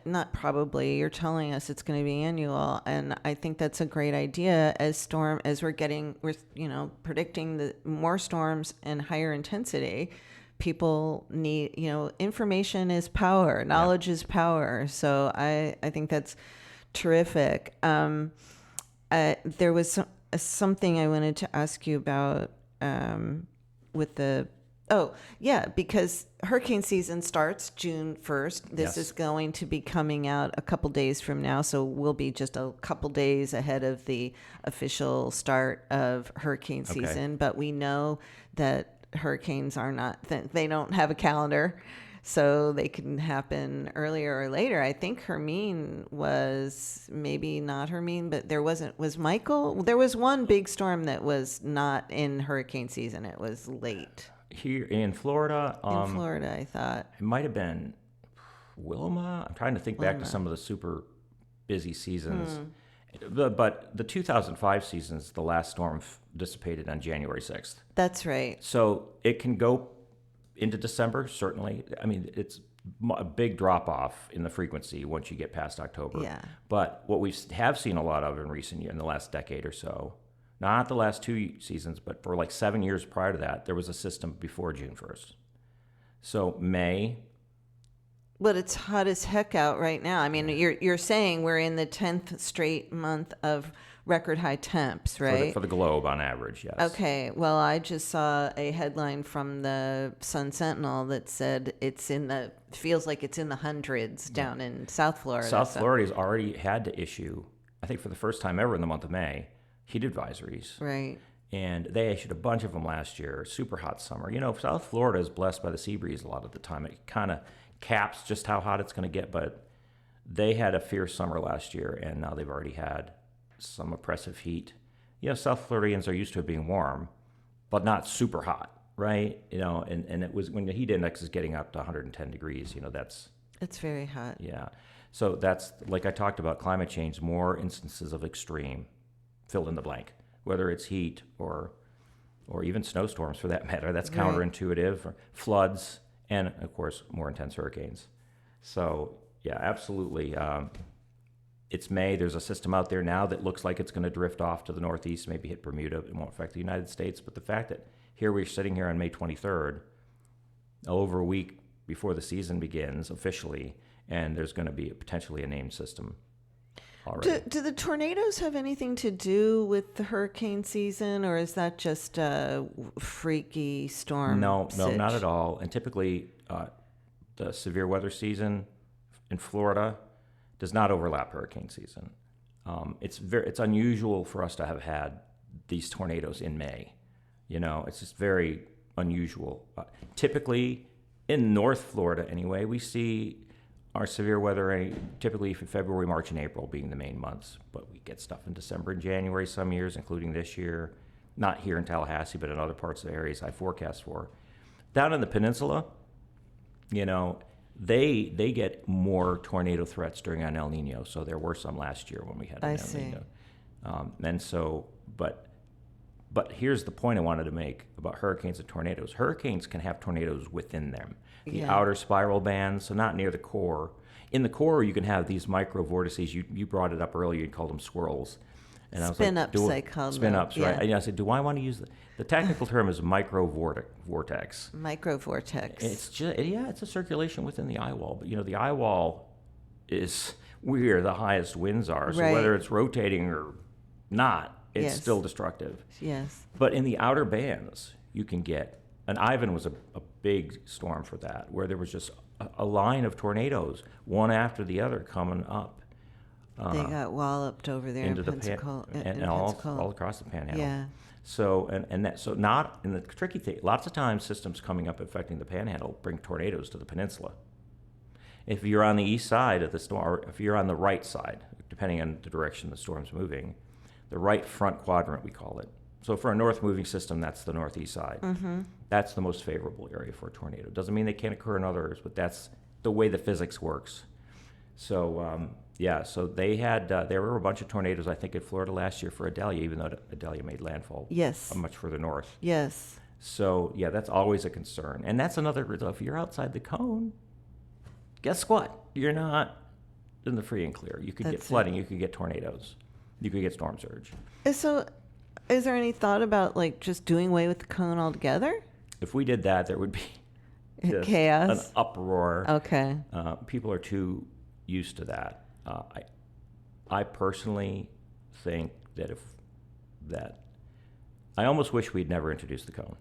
not probably. You're telling us it's going to be annual, and I think that's a great idea. As we're predicting more storms and higher intensity. People need, information is power, knowledge is power. So I think that's terrific. There was something I wanted to ask you about because hurricane season starts June 1st. This is going to be coming out a couple days from now, so we'll be just a couple days ahead of the official start of hurricane season. But we know that hurricanes they don't have a calendar, so they can happen earlier or later. I think Hermine was maybe not Hermine, but was Michael? There was one big storm that was not in hurricane season. It was late. Here in Florida. I thought. It might have been Wilma. I'm trying to think back to some of the super busy seasons. But the 2005 seasons, the last storm dissipated on January 6th. That's right. So it can go into December, certainly. I mean, it's a big drop-off in the frequency once you get past October. Yeah. But what we have seen a lot of in the last decade or so, not the last 2 seasons, but for like 7 years prior to that, there was a system before June 1st. So May... But it's hot as heck out right now. I mean, you're saying we're in the 10th straight month of record high temps, right? For the globe on average, yes. Okay. Well, I just saw a headline from the Sun Sentinel that said feels like it's in the hundreds down in South Florida. Florida's already had to issue, I think for the first time ever in the month of May, heat advisories. Right. And they issued a bunch of them last year. Super hot summer. South Florida is blessed by the sea breeze a lot of the time. It kind of caps just how hot it's going to get, but they had a fierce summer last year, and now they've already had some oppressive heat. South Floridians are used to it being warm, but not super hot, right? And it was when the heat index is getting up to 110 degrees, it's very hot. Yeah. So that's, like I talked about, climate change, more instances of extreme, fill in the blank, whether it's heat or even snowstorms for that matter. That's counterintuitive, or floods, and, of course, more intense hurricanes. So, yeah, absolutely. It's May. There's a system out there now that looks like it's going to drift off to the northeast, maybe hit Bermuda. It won't affect the United States. But the fact that here we're sitting here on May 23rd, over a week before the season begins officially, and there's going to be potentially a named system already. Do the tornadoes have anything to do with the hurricane season, or is that just a freaky storm? No, not at all. And typically, the severe weather season in Florida does not overlap hurricane season. It's unusual for us to have had these tornadoes in May. It's just very unusual. Typically, in North Florida anyway, we see our severe weather typically for February, March, and April being the main months, but we get stuff in December and January some years, including this year. Not here in Tallahassee, but in other parts of the areas I forecast for. Down in the peninsula, they get more tornado threats during an El Nino, so there were some last year when we had an El Nino. And so, but here's the point I wanted to make about hurricanes and tornadoes. Hurricanes can have tornadoes within them. The outer spiral bands, so not near the core. In the core, you can have these micro vortices. You brought it up earlier. You called them swirls. And spin-ups, I called them. Spin-ups, right. And I said, do I want to use the technical term is micro vortex. Micro vortex. It's just, it's a circulation within the eye wall. But, the eye wall is where the highest winds are. So whether it's rotating or not, it's still destructive. Yes. But in the outer bands, you can get, and Ivan was a big storm for that, where there was just a line of tornadoes, one after the other, coming up. They got walloped over there into in Pensacola. and all across the Panhandle. Yeah. So so not in the tricky thing. Lots of times, systems coming up affecting the Panhandle bring tornadoes to the peninsula. If you're on the east side of the storm, or if you're on the right side, depending on the direction the storm's moving, the right front quadrant we call it. So for a north moving system, that's the northeast side. Mm-hmm. That's the most favorable area for a tornado. Doesn't mean they can't occur in others, but that's the way the physics works. So so they had there were a bunch of tornadoes, I think, in Florida last year for Idalia, even though Idalia made landfall much further north. Yes. So that's always a concern, and that's another. If you're outside the cone, guess what? You're not in the free and clear. You could get flooding. You could get tornadoes. You could get storm surge. So, is there any thought about like just doing away with the cone altogether? If we did that, there would be just chaos, an uproar. Okay. People are too used to that. I personally think that I almost wish we'd never introduced the cone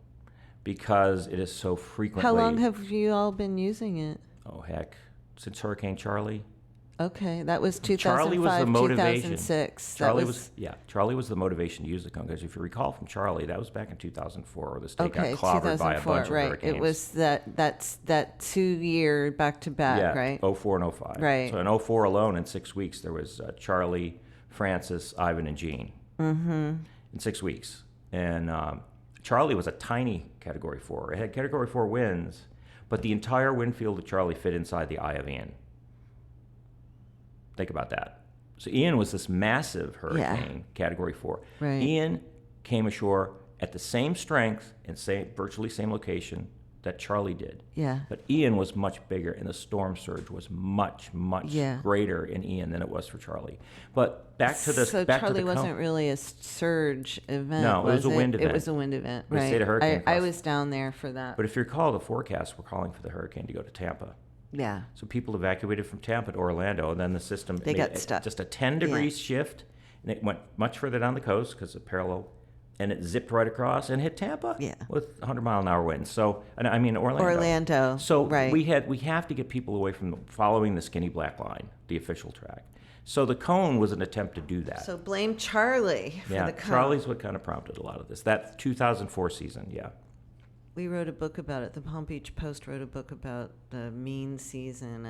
because it is so frequently. How long have you all been using it? Oh heck, since Hurricane Charlie. Okay, that was 2005, Charlie was the motivation. 2006. Charlie was the motivation to use the cone because if you recall from Charlie, that was back in 2004, where the state got clobbered by a bunch of hurricanes. It was that 2 year back to back, right? 04 and 05. Right. So in 04 alone, in 6 weeks, there was Charlie, Francis, Ivan, and Jean. Mm-hmm. In 6 weeks, and Charlie was a tiny Category 4. It had Category 4 winds, but the entire wind field of Charlie fit inside the eye of Ian. Think about that. So Ian was this massive hurricane, Category 4. Right. Ian came ashore at the same strength and virtually same location that Charlie did. Yeah. But Ian was much bigger, and the storm surge was much greater in Ian than it was for Charlie. But back to the So Charlie wasn't really a surge event. No, it was a wind event. It was a wind event, It was right? State of Hurricane I was down there for that. But if you recall, the forecast were calling for the hurricane to go to Tampa. Yeah. So people evacuated from Tampa to Orlando, and then the system got stuck. Just a 10 degrees shift, and it went much further down the coast because of parallel, and it zipped right across and hit Tampa with 100-mile-an-hour winds. So, and I mean Orlando. So we have to get people away from following the skinny black line, the official track. So the cone was an attempt to do that. So blame Charlie for the cone. Charlie's what kind of prompted a lot of this. That 2004 season, We wrote a book about it. The Palm Beach Post wrote a book about the mean season.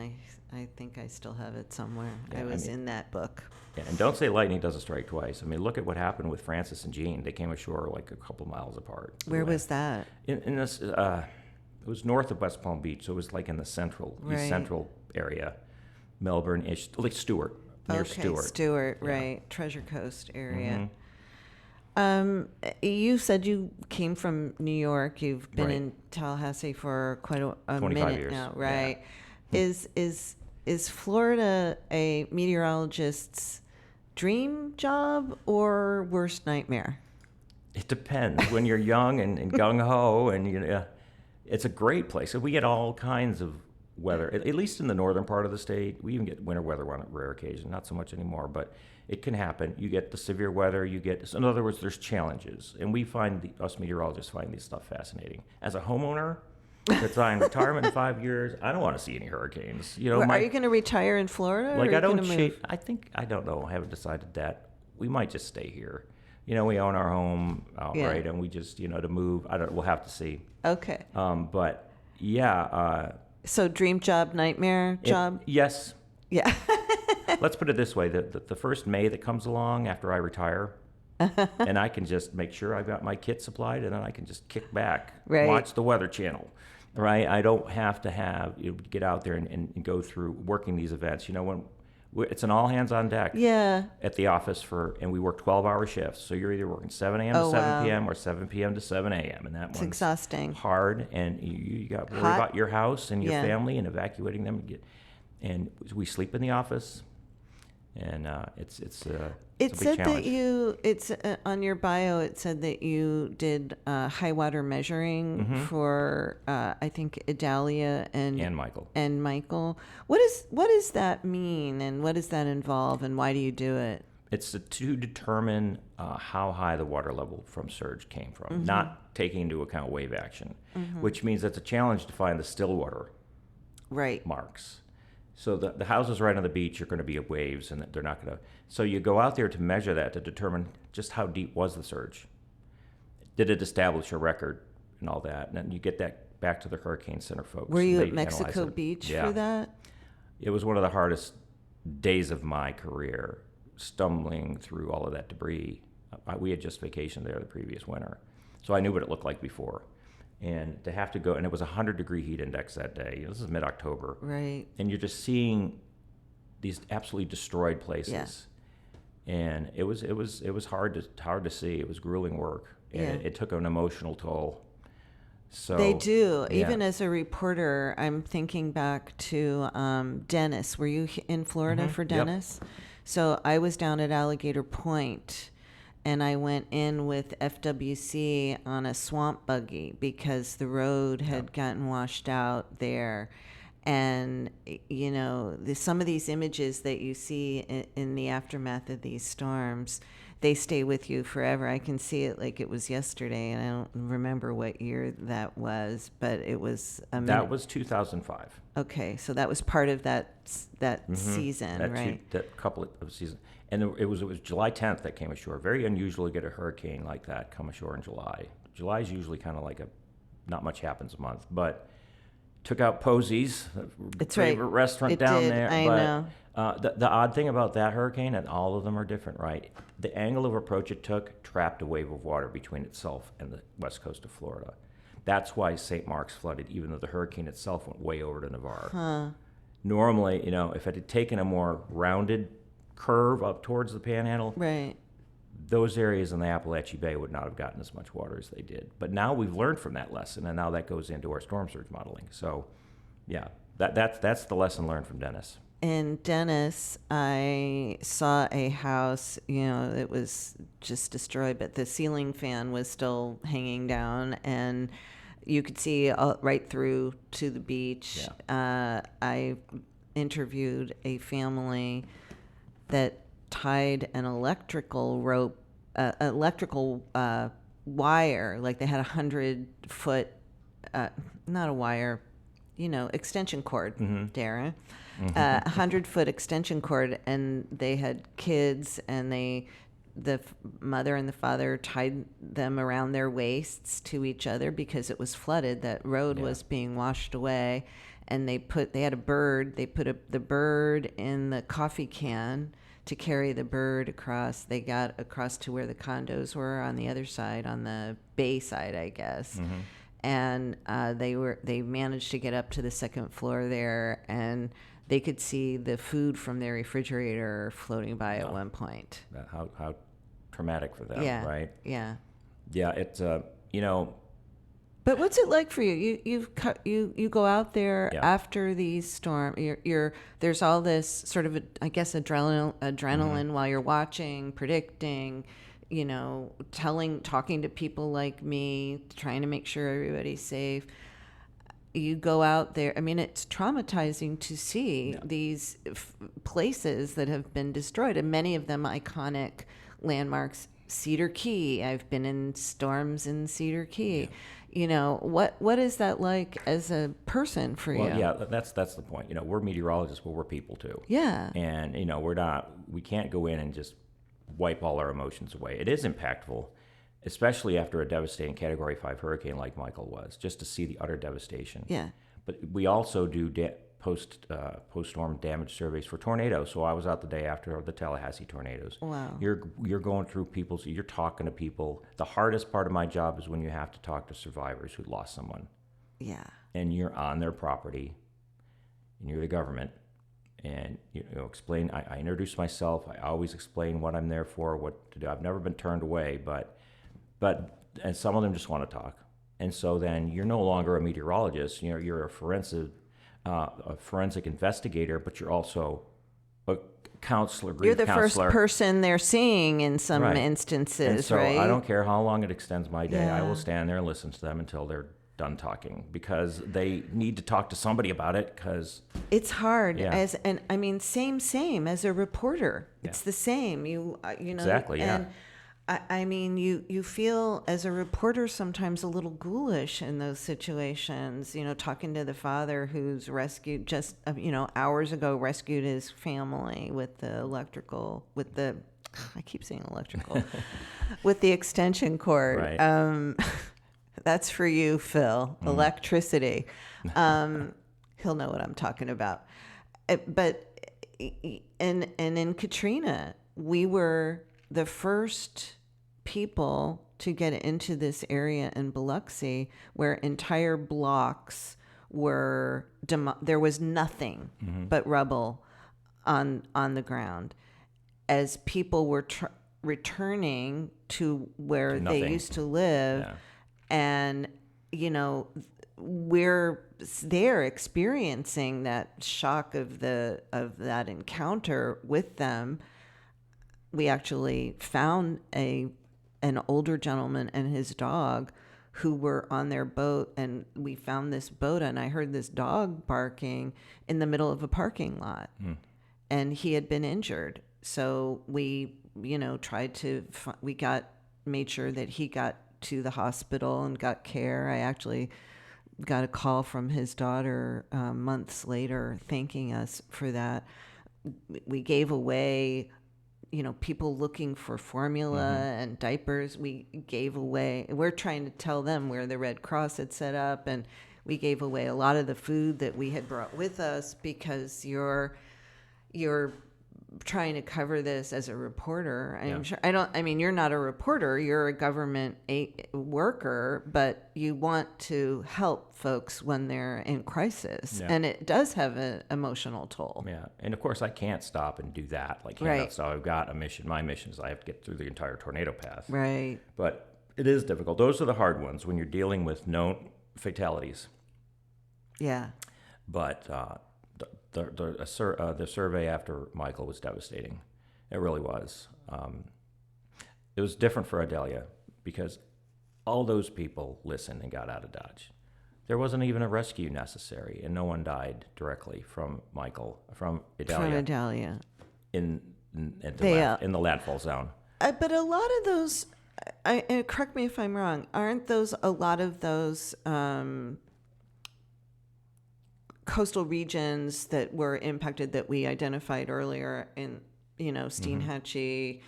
I think I still have it somewhere. I was in that book. Yeah, and don't say lightning doesn't strike twice. I mean, look at what happened with Francis and Jean. They came ashore like a couple miles apart. Where was that? In this, it was north of West Palm Beach, so it was like in the east central area, Melbourne-ish, like Stewart, near Stewart. Stewart, right, Treasure Coast area. Mm-hmm. You said you came from New York. You've been in Tallahassee for quite a 25 minute years. now, right? Yeah. Is Florida a meteorologist's dream job or worst nightmare? It depends. When you're young and gung ho, and it's a great place. We get all kinds of weather. At least in the northern part of the state, we even get winter weather on a rare occasion. Not so much anymore, but it can happen. You get the severe weather. So in other words, there's challenges, and us meteorologists find this stuff fascinating. As a homeowner that's in retirement in 5 years, I don't want to see any hurricanes. Are you going to retire in Florida? Like or I don't know. I haven't decided that. We might just stay here. We own our home outright, and we just to move. We'll have to see. Okay. But so dream job, nightmare job? Yes. Yeah. Let's put it this way: the first May that comes along after I retire, and I can just make sure I've got my kit supplied, and then I can just kick back, watch the Weather Channel, right? I don't have to get out there and go through working these events. When it's an all hands on deck. Yeah. At the office and we work 12-hour shifts, so you're either working 7 a.m. to 7 p.m. or 7 p.m. to 7 a.m. and that's exhausting. Hard, and you got to worry about your house and your family and evacuating them. And we sleep in the office. And it's a big said challenge. that on your bio, it said that you did high water measuring for I think Idalia and Michael. What does that mean, and what does that involve, and why do you do it? It's to determine how high the water level from surge came from, not taking into account wave action, which means it's a challenge to find the still water marks. So the houses right on the beach are going to be waves, and they're not going to. So you go out there to measure that to determine just how deep was the surge. did it establish a record and all that? And then you get that back to the Hurricane Center folks. Were you They at Mexico analyze it. Beach Yeah. for that? It was one of the hardest days of my career, stumbling through all of that debris. We had just vacationed there the previous winter, so I knew what it looked like before. And to have to go, and it was a 100-degree heat index that day. This is mid-October. Right. And you're just seeing these absolutely destroyed places. Yeah. And it was hard to see. It was grueling work. And Yeah. it took an emotional toll. So They do. yeah. Even as a reporter, I'm thinking back to Dennis. Were you in Florida for Dennis? Yep. So I was down at Alligator Point, and I went in with FWC on a swamp buggy because the road had gotten washed out there. And, you know, some of these images that you see in the aftermath of these storms, they stay with you forever. I can see it like it was yesterday, and I don't remember what year that was, but it was that was 2005. Okay, so that was part of that season, right? That couple of seasons. And it was July 10th that came ashore. Very unusual to get a hurricane like that come ashore in July. July is usually kind of like not much happens a month, but took out Posey's, favorite restaurant down there. I know. The odd thing about that hurricane, and all of them are different, right? The angle of approach it took trapped a wave of water between itself and the west coast of Florida. That's why St. Mark's flooded, even though the hurricane itself went way over to Navarre. Huh. Normally, if it had taken a more rounded curve up towards the Panhandle, right, those areas in the Appalachian Bay would not have gotten as much water as they did. But now we've learned from that lesson, and now that goes into our storm surge modeling. So, yeah, that's the lesson learned from Dennis. In Dennis, I saw a house, it was just destroyed, but the ceiling fan was still hanging down, and you could see right through to the beach. Yeah. I interviewed a family that tied an electrical rope, wire, like they had 100-foot, not a wire, extension cord, Dara. 100-foot extension cord, and they had kids, and the mother and the father tied them around their waists to each other because it was flooded. That road was being washed away, and they had a bird. They put the bird in the coffee can to carry the bird across. They got across to where the condos were on the other side, on the bay side, I guess. And they managed to get up to the second floor there, and they could see the food from their refrigerator floating by at one point. How traumatic for them, right? Yeah. Yeah, it's But what's it like for you? You go out there after these storms. There's all this sort of adrenaline while you're watching, predicting, talking to people like me, trying to make sure everybody's safe. You go out there. I mean, it's traumatizing to see these places that have been destroyed, and many of them iconic landmarks. Cedar Key. I've been in storms in Cedar Key. Yeah. What is that like as a person for you? Well, yeah, that's the point. We're meteorologists, but we're people too. Yeah. And we can't go in and just wipe all our emotions away. It is impactful, especially after a devastating Category 5 hurricane like Michael was, just to see the utter devastation. Yeah. But we also do post-storm damage surveys for tornadoes. So I was out the day after the Tallahassee tornadoes. Wow. You're going through you're talking to people. The hardest part of my job is when you have to talk to survivors who lost someone. Yeah. And you're on their property, and you're the government. And explain. I introduce myself. I always explain what I'm there for, what to do. I've never been turned away, but and some of them just want to talk. And so then you're no longer a meteorologist. You're a forensic investigator, but you're also a counselor. You're the counselor. First person they're seeing in some instances, and so right? I don't care how long it extends my day. I will stand there and listen to them until they're done talking, because they need to talk to somebody about it, because it's hard. Same as a reporter. It's the same. Exactly. And I mean, you feel as a reporter sometimes a little ghoulish in those situations, talking to the father who's rescued hours ago, rescued his family with the I keep saying electrical, with the extension cord. Right. That's for you, Phil. Electricity. He'll know what I'm talking about. But and in Katrina, we were the first people to get into this area in Biloxi where entire blocks were there was nothing but rubble on the ground as people were returning to where they used to live. Yeah. And we're there experiencing that shock of that encounter with them. We actually found an older gentleman and his dog who were on their boat, and we found this boat, and I heard this dog barking in the middle of a parking lot. And he had been injured. So we, tried to, made sure that he got to the hospital and got care. I actually got a call from his daughter months later thanking us for that. We gave away, people looking for formula and diapers. We gave away, we're trying to tell them where the Red Cross had set up, and we gave away a lot of the food that we had brought with us because you're trying to cover this as a reporter. You're not a reporter, you're a government worker, but you want to help folks when they're in crisis. Yeah. And it does have an emotional toll. Yeah. And of course I can't stop and do that. Right. So I've got a mission. My mission is I have to get through the entire tornado path. Right. But it is difficult. Those are the hard ones when you're dealing with known fatalities. Yeah. But the survey after Michael was devastating. It really was. It was different for Adelia because all those people listened and got out of Dodge. There wasn't even a rescue necessary, and no one died directly from Adelia. In the landfall zone. But a lot of those, correct me if I'm wrong, aren't those a lot of those coastal regions that were impacted that we identified earlier in, Steinhatchee,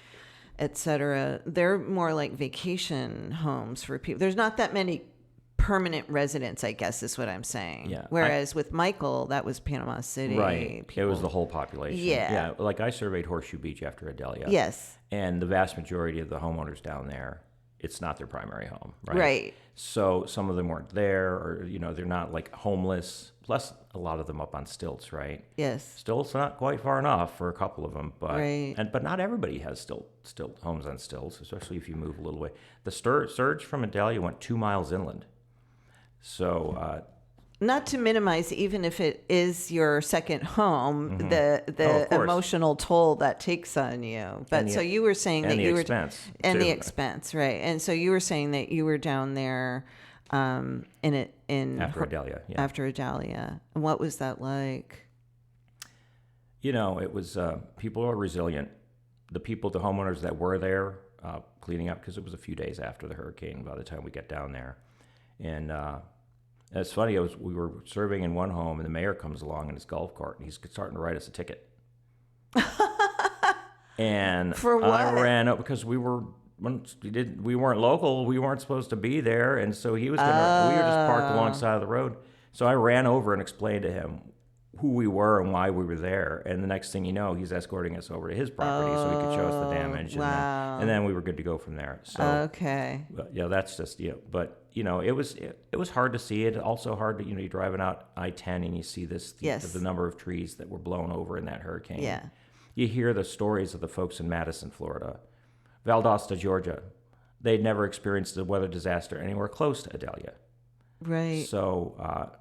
et cetera? They're more like vacation homes for people. There's not that many permanent residents, I guess is what I'm saying. Yeah. Whereas with Michael, that was Panama City. Right. People. It was the whole population. Yeah. Like I surveyed Horseshoe Beach after Adelia. Yes. And the vast majority of the homeowners down there, it's not their primary home, right? Right. So some of them weren't there, or they're not like homeless. Plus, a lot of them up on stilts, right? Yes. Stilts not quite far enough for a couple of them, but right. But not everybody has stilt homes on stilts, especially if you move a little way. The surge from Adelia went 2 miles inland, so. Not to minimize, even if it is your second home, the emotional toll that takes on you. But so you were saying that you were the expense, right? And so you were saying that you were down there after Adelia. Yeah. After Adelia, and what was that like? It was people are resilient. The homeowners that were there cleaning up, because it was a few days after the hurricane by the time we got down there, and. It's funny, we were serving in one home, and the mayor comes along in his golf cart, and he's starting to write us a ticket. And for what? I ran up because we weren't local, we weren't supposed to be there, and so we were just parked alongside of the road. So I ran over and explained to him who we were and why we were there, and the next thing you know, he's escorting us over to his property so he could show us the damage. Wow. And then we were good to go from there. So okay. That's just but it was hard to see. It also hard to you're driving out I-10 and you see the number of trees that were blown over in that hurricane. Yeah. You hear the stories of the folks in Madison, Florida, Valdosta, Georgia. They'd never experienced a weather disaster anywhere close to Adelia. Right. So,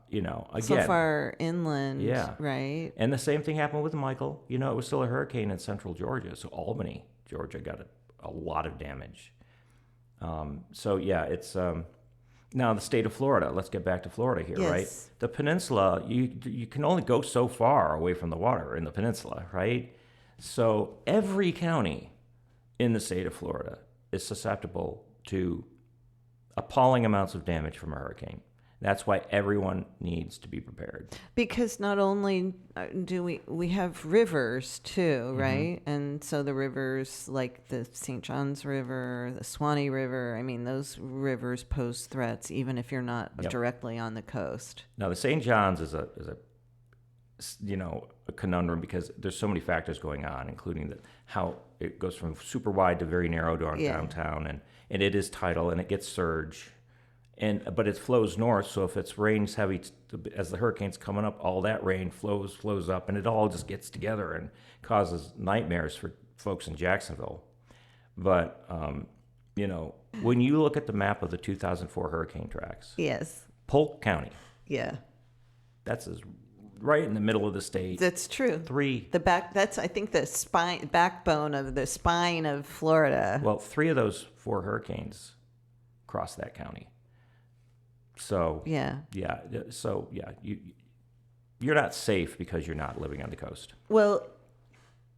again. So far inland. Yeah. Right. And the same thing happened with Michael. It was still a hurricane in central Georgia. So Albany, Georgia got a lot of damage. It's... Now, the state of Florida, let's get back to Florida here, yes. right? The peninsula, you can only go so far away from the water in the peninsula, right? So every county in the state of Florida is susceptible to appalling amounts of damage from a hurricane. That's why everyone needs to be prepared. Because not only do we have rivers too, right? Mm-hmm. And so the rivers like the St. Johns River, the Swanee River, I mean, those rivers pose threats even if you're not directly on the coast. Now, the St. Johns is a conundrum because there's so many factors going on, including how it goes from super wide to very narrow downtown, and it is tidal and it gets surge. But it flows north, so if it's rains heavy as the hurricane's coming up, all that rain flows up, and it all just gets together and causes nightmares for folks in Jacksonville. But when you look at the map of the 2004 hurricane tracks, yes, Polk County, that's right in the middle of the state. That's true. That's I think the backbone of the spine of Florida. Well, 3 of those 4 hurricanes crossed that county. So you're not safe because you're not living on the coast. Well,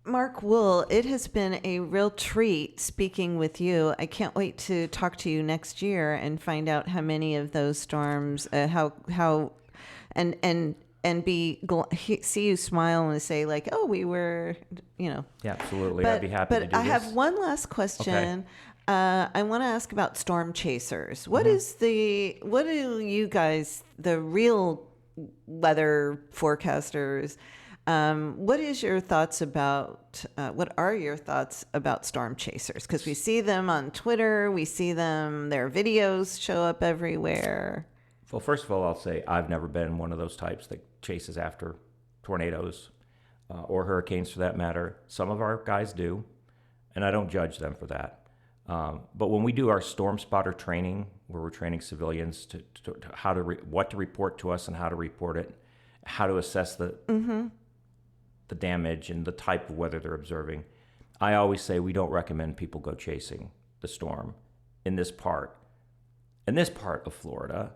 Mark Wool, it has been a real treat speaking with you. I can't wait to talk to you next year and find out how many of those storms, see you smile and say like, oh, we were, Yeah, absolutely. I'd be happy to do this. But I have one last question. Okay. I want to ask about storm chasers. What do you guys, the real weather forecasters, what are your thoughts about storm chasers? Because we see them on Twitter, we see them, their videos show up everywhere. Well, first of all, I'll say I've never been one of those types that chases after tornadoes or hurricanes for that matter. Some of our guys do, and I don't judge them for that. But when we do our storm spotter training, where we're training civilians to what to report to us and how to report it, how to assess the damage and the type of weather they're observing, I always say we don't recommend people go chasing the storm in this part of Florida.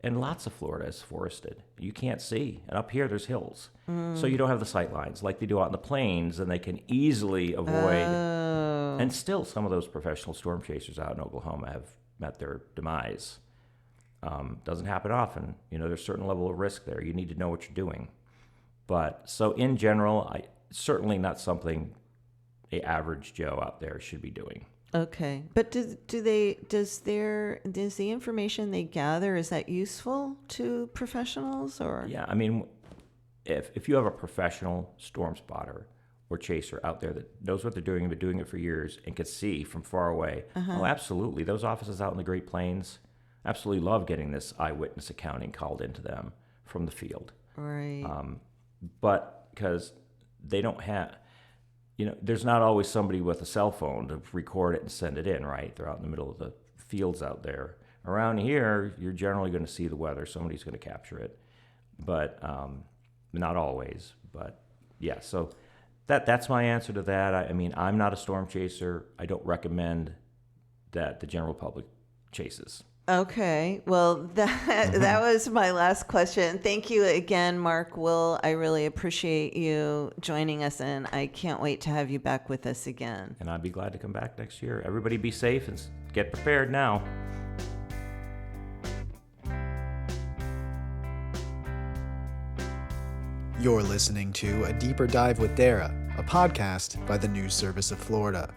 And lots of Florida is forested. You can't see. And up here, there's hills. So you don't have the sight lines like they do out in the plains, and they can easily avoid. Oh. And still, some of those professional storm chasers out in Oklahoma have met their demise. Doesn't happen often. There's a certain level of risk there. You need to know what you're doing. But so in general, certainly not something the average Joe out there should be doing. Okay, but does the information they gather, is that useful to professionals or? Yeah, I mean, if you have a professional storm spotter or chaser out there that knows what they're doing and been doing it for years and can see from far away, oh, absolutely. Those offices out in the Great Plains absolutely love getting this eyewitness accounting called into them from the field. Right. But because they don't have. There's not always somebody with a cell phone to record it and send it in, right? They're out in the middle of the fields out there. Around here, you're generally going to see the weather. Somebody's going to capture it, but not always. But yeah, so that's my answer to that. I mean, I'm not a storm chaser. I don't recommend that the general public chases. Okay. Well, that was my last question. Thank you again, Mark Wool. I really appreciate you joining us, and I can't wait to have you back with us again. And I'd be glad to come back next year. Everybody be safe and get prepared now. You're listening to A Deeper Dive with Dara, a podcast by the News Service of Florida.